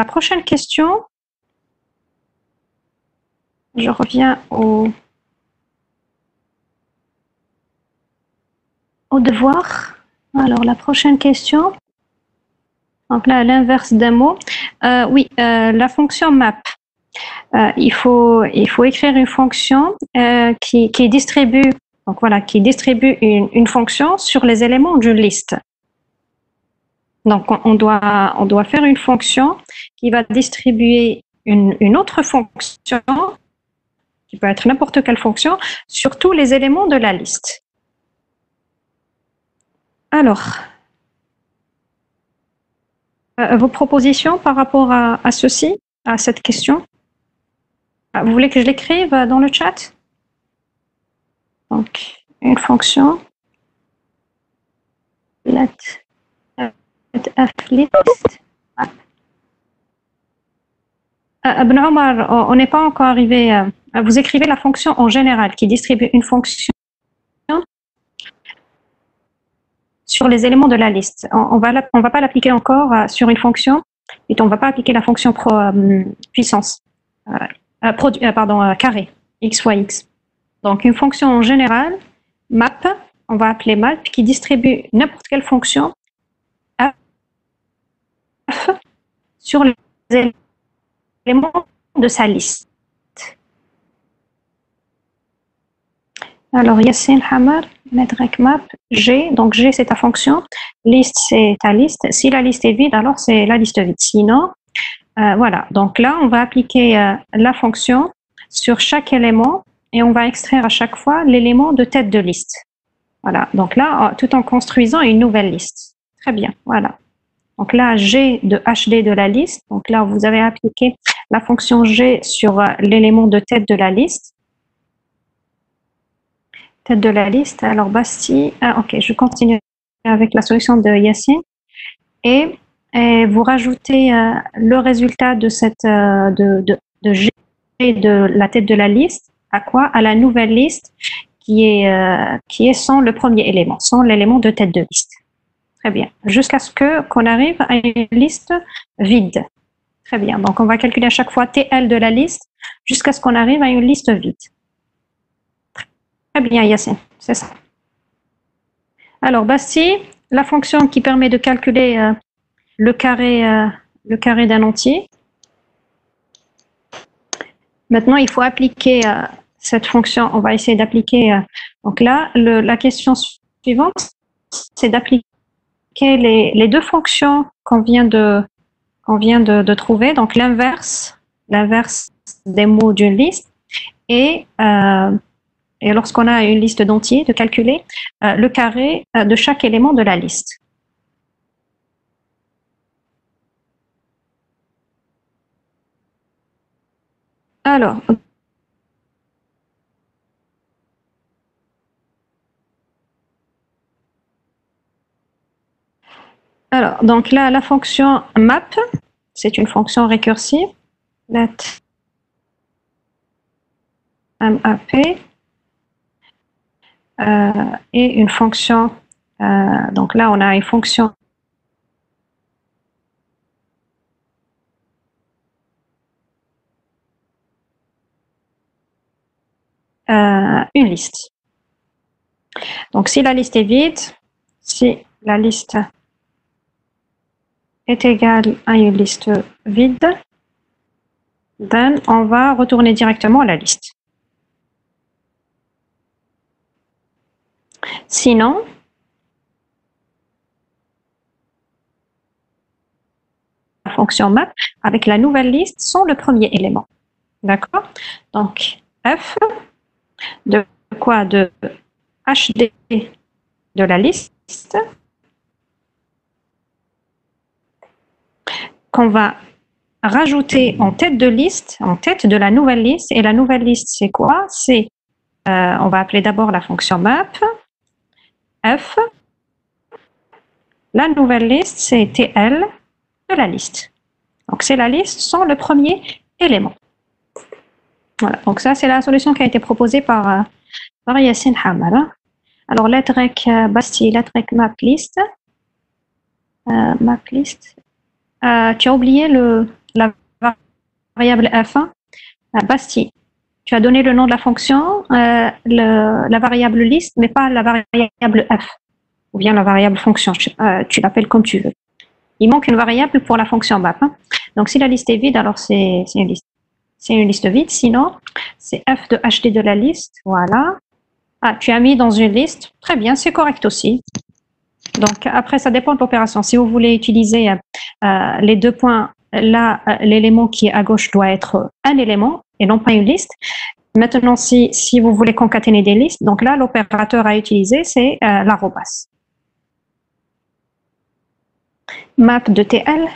prochaine question, je reviens au devoir. Alors, la prochaine question, donc là, l'inverse d'un mot. Oui, la fonction map. Il faut écrire une fonction qui distribue, donc voilà, qui distribue une fonction sur les éléments d'une liste. Donc, on doit faire une fonction qui va distribuer une autre fonction, qui peut être n'importe quelle fonction, sur tous les éléments de la liste. Alors, vos propositions par rapport à ceci, à cette question? Vous voulez que je l'écrive dans le chat? Donc, une fonction let f list. Ibn Omar, on n'est pas encore arrivé. Vous écrivez la fonction en général qui distribue une fonction sur les éléments de la liste. On va pas l'appliquer encore sur une fonction et on va pas appliquer la fonction puissance, carré, x fois x. Donc une fonction en général, map, on va appeler map, qui distribue n'importe quelle fonction f sur les éléments de sa liste. Alors, Yassine Hamar, Medrek map, G, donc G c'est ta fonction, liste c'est ta liste. Si la liste est vide, alors c'est la liste vide. Sinon, voilà. Donc là, on va appliquer la fonction sur chaque élément et on va extraire à chaque fois l'élément de tête de liste. Voilà. Donc là, tout en construisant une nouvelle liste. Très bien. Voilà. Donc là, G de HD de la liste. Donc là, vous avez appliqué la fonction G sur l'élément de tête de la liste. Tête de la liste. Alors, Bastille. Ok, je continue avec la solution de Yassine. Et vous rajoutez le résultat de cette de G de la tête de la liste à quoi? À la nouvelle liste qui est sans le premier élément, sans l'élément de tête de liste. Très bien. Jusqu'à ce qu'on arrive à une liste vide. Très bien. Donc, on va calculer à chaque fois TL de la liste jusqu'à ce qu'on arrive à une liste vide. Très bien, Yassine. C'est ça. Alors, Bastille, la fonction qui permet de calculer le carré d'un entier. Maintenant, il faut appliquer cette fonction. On va essayer d'appliquer. Donc là, la question suivante, c'est d'appliquer les deux fonctions qu'on vient de qu'on vient de trouver, donc l'inverse des mots d'une liste, et lorsqu'on a une liste d'entiers, de calculer le carré de chaque élément de la liste. Alors, donc là, la fonction map, c'est une fonction récursive. Let map et une fonction. Donc là, on a une fonction une liste. Donc, si la liste est vide, si la liste est égale à une liste vide, then on va retourner directement à la liste. Sinon, la fonction map avec la nouvelle liste sont le premier élément. D'accord? Donc, f de quoi? De HD de la liste qu'on va rajouter en tête de liste, en tête de la nouvelle liste. Et la nouvelle liste, c'est quoi? C'est, on va appeler d'abord la fonction map, f. La nouvelle liste, c'est TL de la liste. Donc, c'est la liste sans le premier élément. Voilà, donc ça, c'est la solution qui a été proposée par Yassine Hamad. Alors, letrec Bastille, letrec map list. Map list. Tu as oublié la variable f1. Bastille, tu as donné le nom de la fonction, la variable liste, mais pas la variable f, ou bien la variable fonction, tu l'appelles comme tu veux. Il manque une variable pour la fonction map. Donc, si la liste est vide, alors c'est une liste. C'est une liste vide, sinon, c'est f de HD de la liste, voilà. Ah, tu as mis dans une liste, très bien, c'est correct aussi. Donc, après, ça dépend de l'opération. Si vous voulez utiliser les deux points, là, l'élément qui est à gauche doit être un élément et non pas une liste. Maintenant, si vous voulez concaténer des listes, donc là, l'opérateur à utiliser, c'est l'arrobas. Map de TL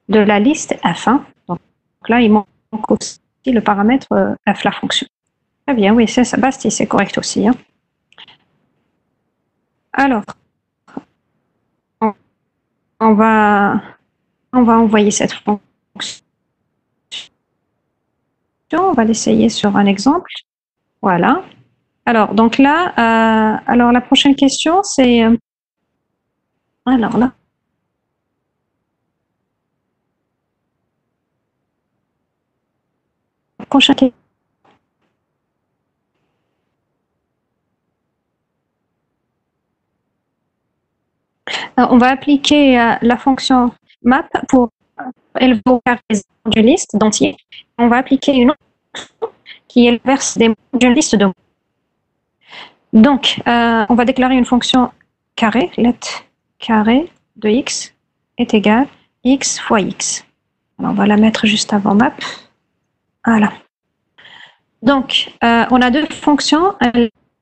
de la liste F1. Donc là, il manque aussi le paramètre F, la fonction. Très bien, oui, c'est ça, Bastille, c'est correct aussi. Hein. Alors, on va envoyer cette fonction. On va l'essayer sur un exemple. Voilà. Alors, donc là, alors la prochaine question, c'est... alors là. Prochaine question. On va appliquer la fonction map pour élever au carré d'une liste d'entiers. On va appliquer une autre qui est l'inverse d'une liste de mots. Donc, on va déclarer une fonction carré, let carré de x est égal x fois x. Alors, on va la mettre juste avant map. Voilà. Donc, on a deux fonctions,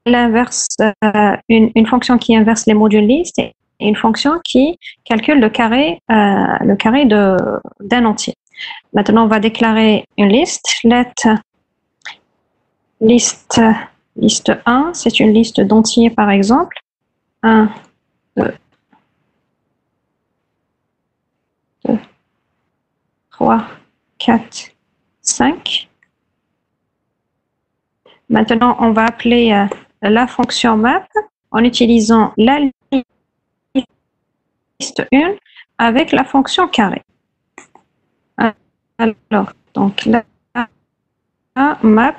l'inverse, une fonction qui inverse les mots d'une liste et une fonction qui calcule le carré d'un entier. Maintenant, on va déclarer une liste. Let liste 1, c'est une liste d'entiers par exemple. 1, 2, 3, 4, 5. Maintenant, on va appeler la fonction map en utilisant la liste 1 avec la fonction carré. Alors, donc la map,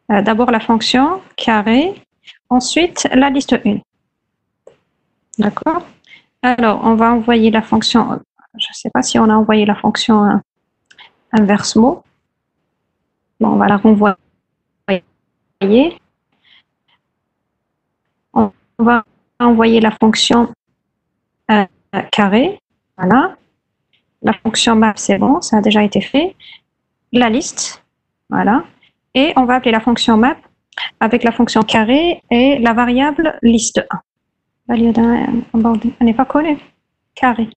d'abord la fonction carré, ensuite la liste 1. D'accord? Alors, on va envoyer la fonction, je ne sais pas si on a envoyé la fonction inverse mot. Bon, on va la renvoyer. On va envoyer la fonction carré. Voilà. La fonction map, c'est bon, ça a déjà été fait. La liste, voilà. Et on va appeler la fonction map avec la fonction carré et la variable liste 1. Value d'un, elle n'est pas connue. Carré.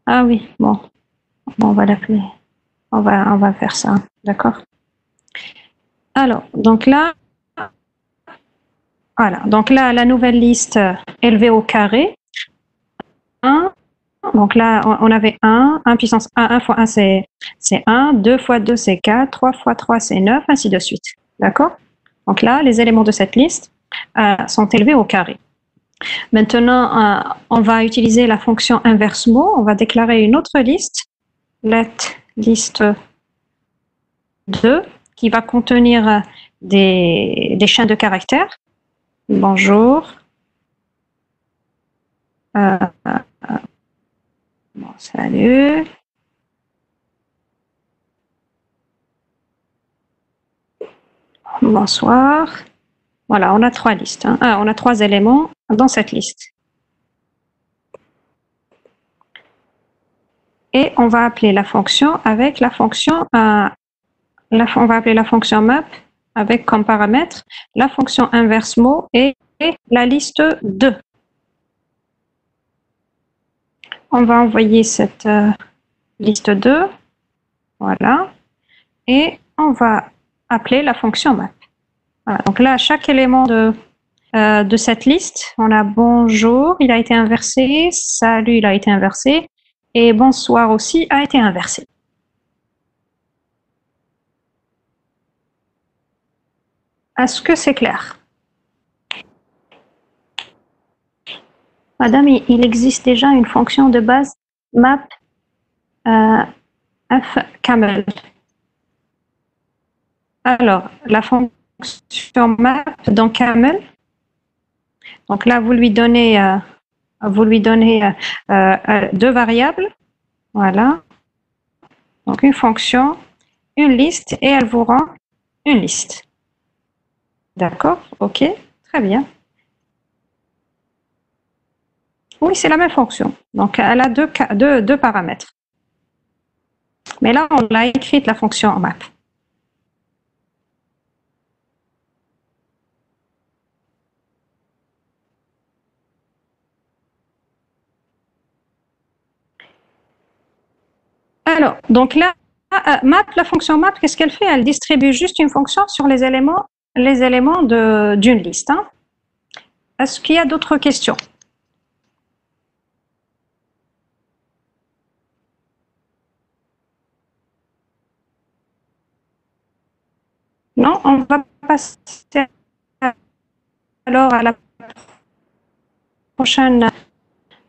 Ah oui, bon, on va l'appeler. On va faire ça, d'accord? Alors, donc là, voilà. Donc là, la nouvelle liste élevée au carré. 1. Donc là, on avait 1 puissance 1 fois 1, c'est 1, 2 fois 2, c'est 4, 3 fois 3, c'est 9, ainsi de suite. D'accord? Donc là, les éléments de cette liste sont élevés au carré. Maintenant, on va utiliser la fonction inverse mot. On va déclarer une autre liste, let list 2, qui va contenir des chaînes de caractères. Bonjour. Bon, salut. Bonsoir. Voilà, on a 3 listes. Hein. On a 3 éléments dans cette liste. Et on va appeler la fonction avec la fonction, on va appeler la fonction map avec comme paramètre la fonction inverse mot et la liste 2. On va envoyer cette liste 2, voilà, et on va appeler la fonction map. Voilà, donc là, chaque élément de cette liste, on a bonjour, il a été inversé, salut, il a été inversé, et bonsoir aussi a été inversé. Est-ce que c'est clair? Madame, il existe déjà une fonction de base map f camel. Alors, la fonction map dans camel, donc là, vous lui donnez 2 variables, voilà. Donc une fonction, une liste, et elle vous rend une liste. D'accord? Ok, très bien. Oui, c'est la même fonction. Donc, elle a deux paramètres. Mais là, on l'a écrite, la fonction en map. Alors, donc là, map, la fonction map, qu'est-ce qu'elle fait? Elle distribue juste une fonction sur les éléments d'une liste. Hein. Est-ce qu'il y a d'autres questions? Non, on va passer alors à la prochaine.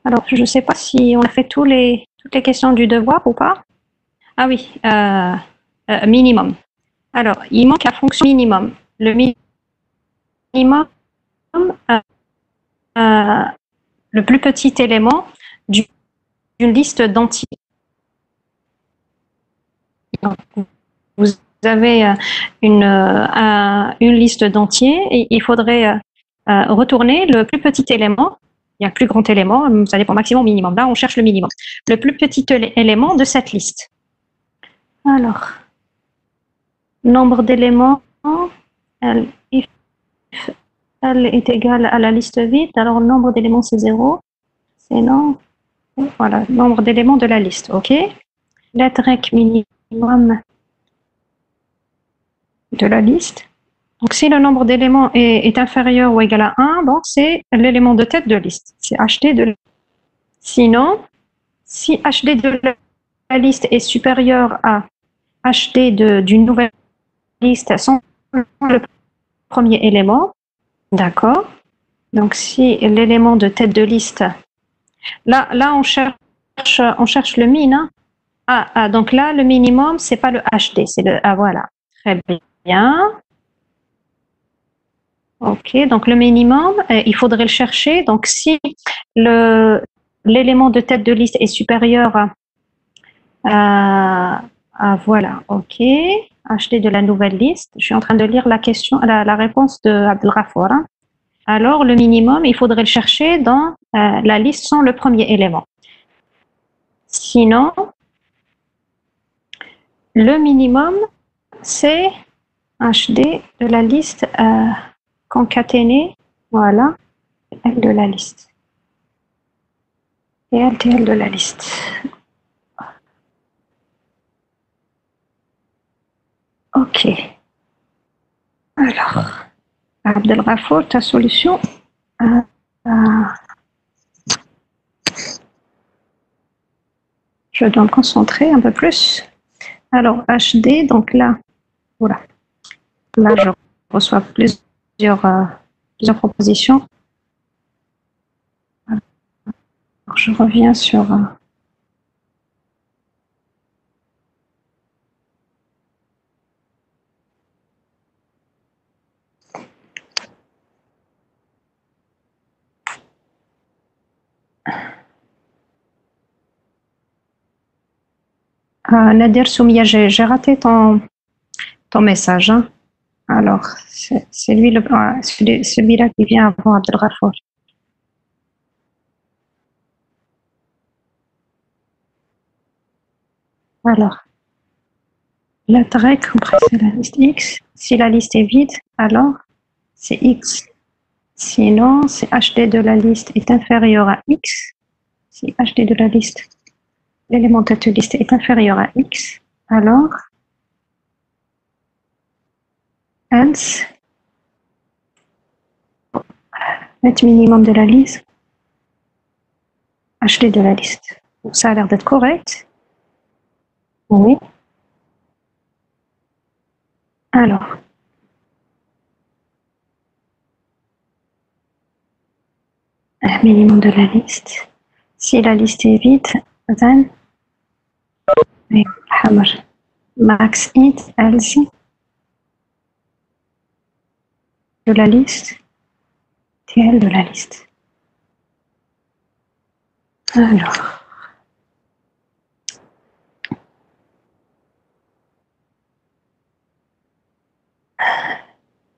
Alors, je ne sais pas si on a fait toutes les questions du devoir ou pas. Ah oui, minimum. Alors, il manque la fonction minimum. Le minimum, le plus petit élément d'une liste d'entiers. Vous avez une liste d'entiers et il faudrait retourner le plus petit élément. Il y a le plus grand élément, ça dépend maximum, minimum. Là, on cherche le minimum. Le plus petit élément de cette liste. Alors, nombre d'éléments, if L est égal à la liste vide, alors le nombre d'éléments c'est 0. C'est non. Voilà, nombre d'éléments de la liste, ok. Let rec minimum de la liste. Donc, si le nombre d'éléments est inférieur ou égal à 1, donc c'est l'élément de tête de liste. C'est HD de la liste. Sinon, si HD de la liste est supérieur à HD d'une nouvelle liste sans le premier élément, d'accord. Donc, si l'élément de tête de liste, là on cherche le min. Hein. Donc là, le minimum, c'est pas le HD, c'est le voilà. Très bien. Ok, donc le minimum, il faudrait le chercher. Donc si l'élément de tête de liste est supérieur à voilà, ok, HD de la nouvelle liste. Je suis en train de lire la question, la réponse de Abdelghafour. Hein. alors le minimum, il faudrait le chercher dans la liste sans le premier élément. Sinon, le minimum, c'est HD de la liste concaténée, voilà, L de la liste. Et LTL de la liste. Ok. Alors, Abdelghafour, ta solution. Je dois me concentrer un peu plus. Alors, HD, donc là, voilà. Là, je reçois plusieurs propositions. Alors, je reviens sur... Nadir Soumia, j'ai raté ton message. Hein. Alors, c'est celui-là qui vient avant Abdelghafour. Alors, la TREC, c'est la liste X. Si la liste est vide, alors c'est X. Sinon, si HD de la liste est inférieur à X, si HD de la liste, l'élément tête de liste est inférieur à X, alors else, net minimum de la liste, HD de la liste. Ça a l'air d'être correct. Oui. Alors, minimum de la liste. Si la liste est vide, then max int else de la liste, TL de la liste. Alors,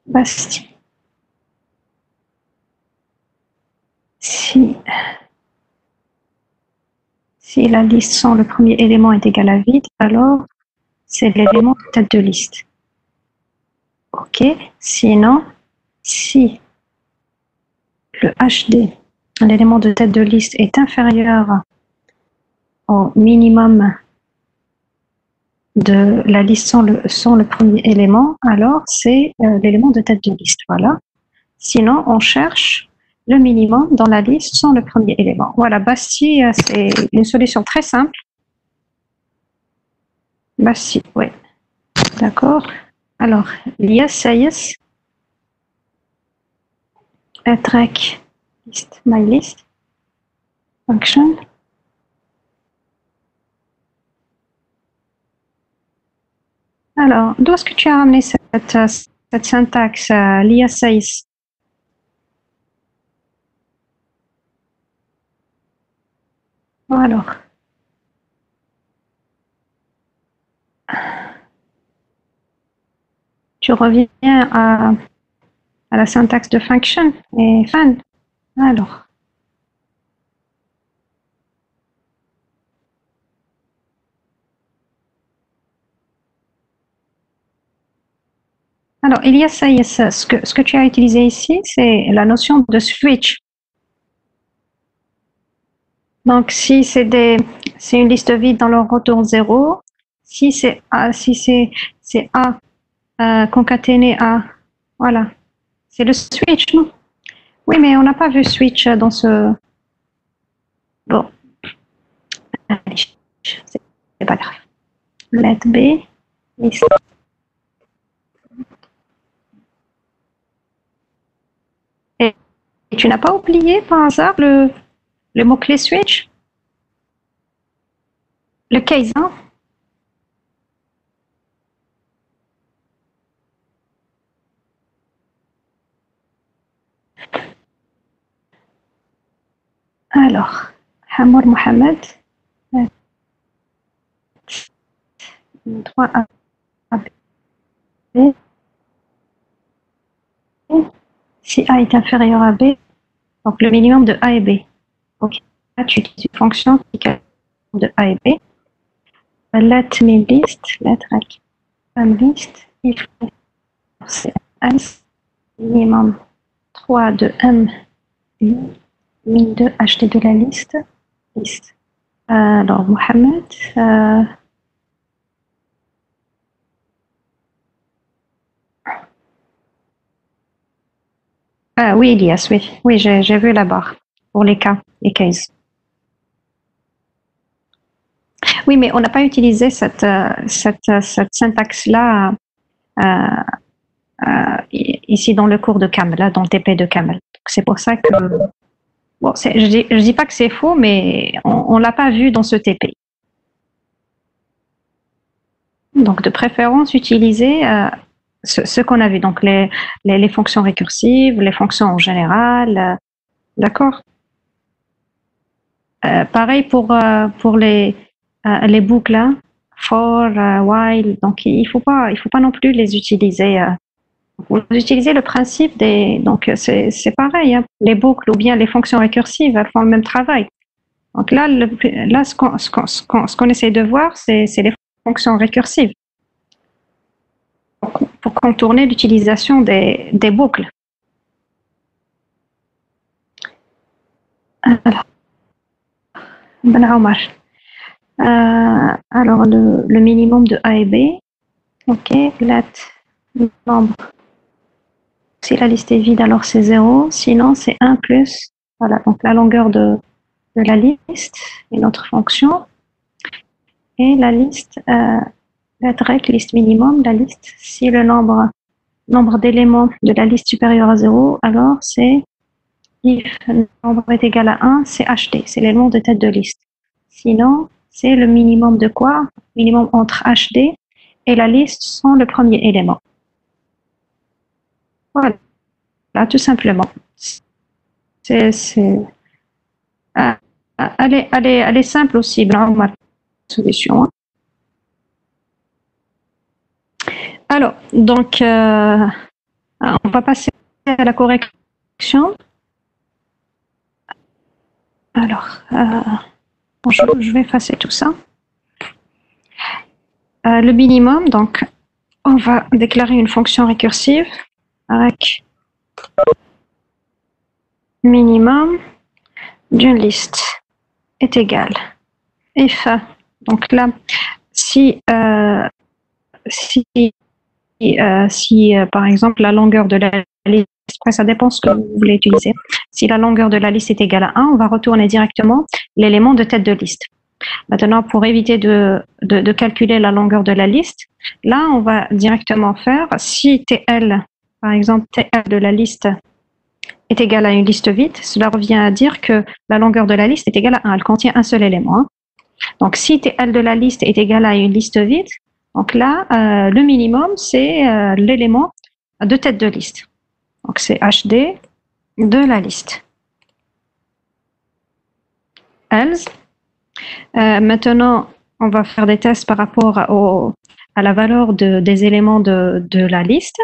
Bastille. Si la liste sans le premier élément est égal à vide, alors c'est l'élément de tête de liste. OK. Sinon, si le HD, l'élément de tête de liste, est inférieur au minimum de la liste sans le premier élément, alors c'est l'élément de tête de liste. Voilà. Sinon, on cherche le minimum dans la liste sans le premier élément. Voilà, Bastille, c'est une solution très simple. Bastille, oui. D'accord. Alors, yes, yes. Track list, my list. Function. Alors, d'où est-ce que tu as amené cette syntaxe, l'IA6? Alors, tu reviens à la syntaxe de function et fan. Alors, il y a ça, ce que tu as utilisé ici, c'est la notion de switch. Donc, si c'est une liste vide dans le retour 0, si c'est A, concaténé A, voilà. C'est le switch, non? Oui, mais on n'a pas vu switch dans ce... Bon. C'est pas grave. Let B. List. Et tu n'as pas oublié par hasard le mot-clé switch? Le case, hein? Alors, Hamour Mohamed. 3 A, B. Si A est inférieur à B, donc le minimum de A et B. Donc là, tu utilises une fonction qui calcule de A et B. Let me list, list, if c'est M, minimum 3 de M, min de acheter de la liste. Alors, Mohamed, oui, Elias, oui, j'ai vu la barre pour les cas, les cases. Oui, mais on n'a pas utilisé cette syntaxe-là ici dans le cours de Camel, là, dans le TP de Camel. C'est pour ça que, bon, je dis pas que c'est faux, mais on l'a pas vu dans ce TP. Donc, de préférence, utiliser ce qu'on a vu, donc les fonctions récursives, les fonctions en général, d'accord. Pareil pour les boucles, hein, for, while, donc il faut pas non plus les utiliser. Vous utilisez le principe donc c'est pareil, hein, les boucles ou bien les fonctions récursives, elles font le même travail. Donc là, ce qu'on essaie de voir, c'est les fonctions récursives pour contourner l'utilisation des boucles. Alors le minimum de A et B, ok, let nombre. Si la liste est vide, alors c'est 0, sinon c'est 1 plus, voilà, donc la longueur de la liste, une autre fonction, et la liste, liste minimum, la liste, si le nombre d'éléments de la liste supérieur à 0, alors c'est if le nombre est égal à 1, c'est HD, c'est l'élément de tête de liste. Sinon, c'est le minimum de quoi? Minimum entre HD et la liste sans le premier élément. Voilà, tout simplement. Elle est simple aussi, la solution. Alors, donc, on va passer à la correction. Alors, je vais effacer tout ça. Le minimum, donc, on va déclarer une fonction récursive avec minimum d'une liste est égal if, donc là, si par exemple la longueur de la liste, après ça dépend ce que vous voulez utiliser, si la longueur de la liste est égale à 1, on va retourner directement l'élément de tête de liste. Maintenant, pour éviter de calculer la longueur de la liste, là on va directement faire, si TL, par exemple TL de la liste est égal à une liste vide, cela revient à dire que la longueur de la liste est égale à 1, elle contient un seul élément. Hein. Donc si TL de la liste est égal à une liste vide, donc là, le minimum, c'est l'élément de tête de liste. Donc c'est HD de la liste. Else. Maintenant, on va faire des tests par rapport à la valeur des éléments de la liste.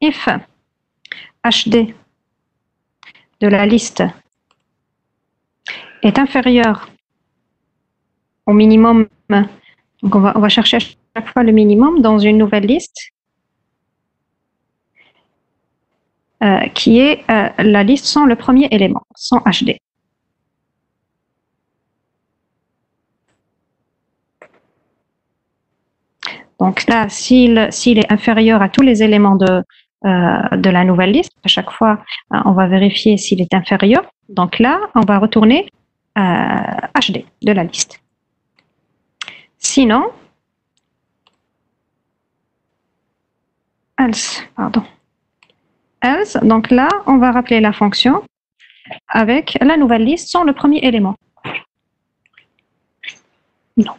If HD de la liste est inférieur au minimum, donc on va chercher à chaque fois le minimum dans une nouvelle liste qui est la liste sans le premier élément, sans HD. Donc là, s'il est inférieur à tous les éléments de la nouvelle liste, à chaque fois, on va vérifier s'il est inférieur. Donc là, on va retourner HD de la liste. Sinon, else, donc là, on va rappeler la fonction avec la nouvelle liste sans le premier élément. Non.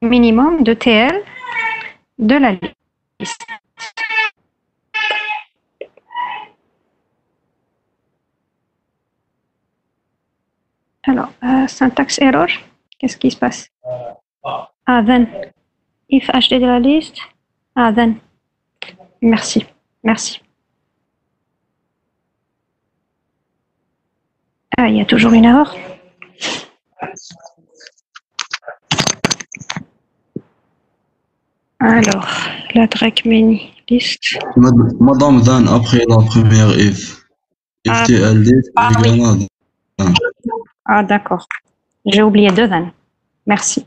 Minimum de TL de la liste. Alors, syntaxe error, qu'est-ce qui se passe? Then. If HD de la liste. Then. Merci. Ah, il y a toujours une erreur. Alors, la drag menu list. Madame Dan, après la première if. If Ah, TLD, oui. Vigana Dan. Ah, d'accord. J'ai oublié deux then. Merci.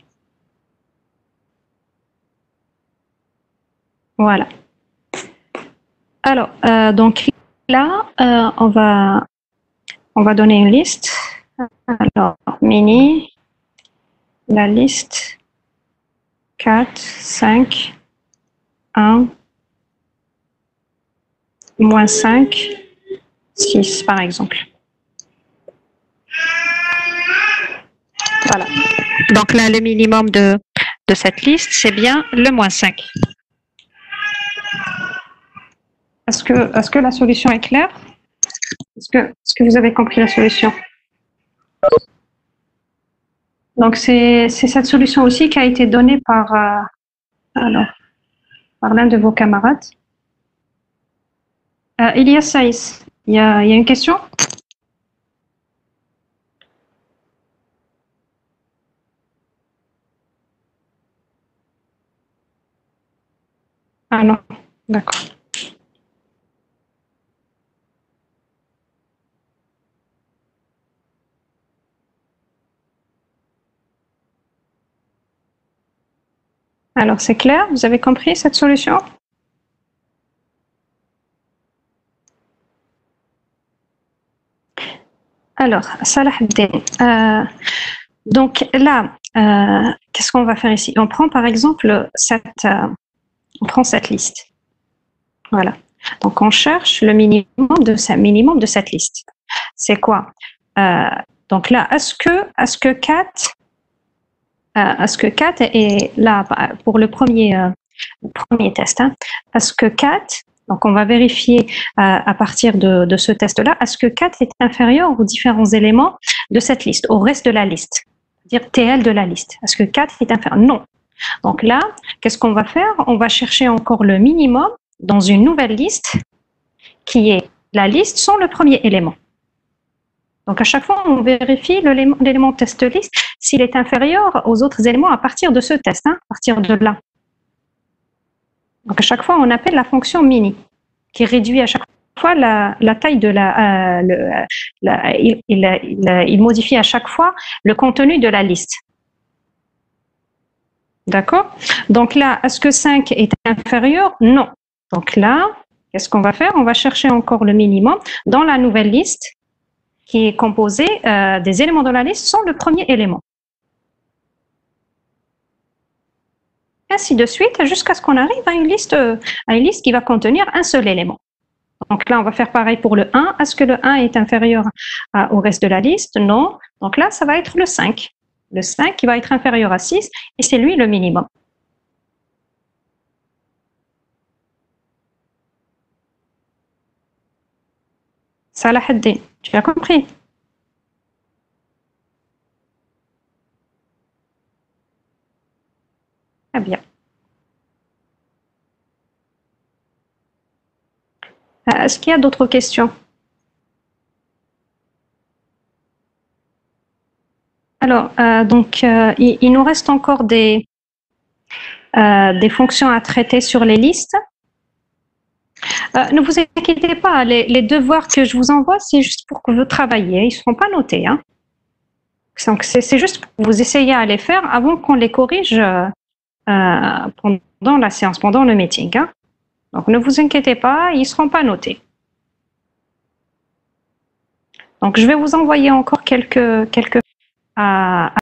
Voilà. Alors, donc là, on va donner une liste. Alors, mini, la liste 4, 5, 1, moins 5, 6 par exemple. Voilà. Donc là, le minimum de cette liste, c'est bien le moins 5. Est-ce que la solution est claire? Est-ce que vous avez compris la solution? Donc c'est cette solution aussi qui a été donnée par l'un de vos camarades. Elias Saïs, il y a une question? Ah non, d'accord. Alors c'est clair, vous avez compris cette solution? Alors, Salah Abdel, donc là, qu'est-ce qu'on va faire ici? On prend par exemple on prend cette liste. Voilà. Donc on cherche le minimum de cette liste. C'est quoi? Donc là, est-ce que 4 est là pour le premier test, hein? Est-ce que 4, donc on va vérifier à partir de ce test-là, est-ce que 4 est inférieur aux différents éléments de cette liste, au reste de la liste, c'est-à-dire TL de la liste? Est-ce que 4 est inférieur? Non. Donc là, qu'est-ce qu'on va faire? On va chercher encore le minimum dans une nouvelle liste qui est la liste sans le premier élément. Donc à chaque fois, on vérifie l'élément test list s'il est inférieur aux autres éléments à partir de ce test, hein, à partir de là. Donc à chaque fois, on appelle la fonction mini, qui réduit à chaque fois la taille de il modifie à chaque fois le contenu de la liste. D'accord? Donc là, est-ce que 5 est inférieur? Non. Donc là, qu'est-ce qu'on va faire? On va chercher encore le minimum dans la nouvelle liste qui est composée des éléments de la liste sans le premier élément. Ainsi de suite, jusqu'à ce qu'on arrive à une liste qui va contenir un seul élément. Donc là, on va faire pareil pour le 1. Est-ce que le 1 est inférieur au reste de la liste? Non. Donc là, ça va être le 5. Le 5 qui va être inférieur à 6, et c'est lui le minimum. Salah ad-Din, tu as compris? Très bien. Est-ce qu'il y a d'autres questions? Alors, il nous reste encore des fonctions à traiter sur les listes. Ne vous inquiétez pas, les devoirs que je vous envoie, c'est juste pour que vous travailliez. Ils ne seront pas notés, hein. Donc, c'est juste pour vous essayer à les faire avant qu'on les corrige pendant la séance, pendant le meeting, hein. Donc, ne vous inquiétez pas, ils ne seront pas notés. Donc, je vais vous envoyer encore quelques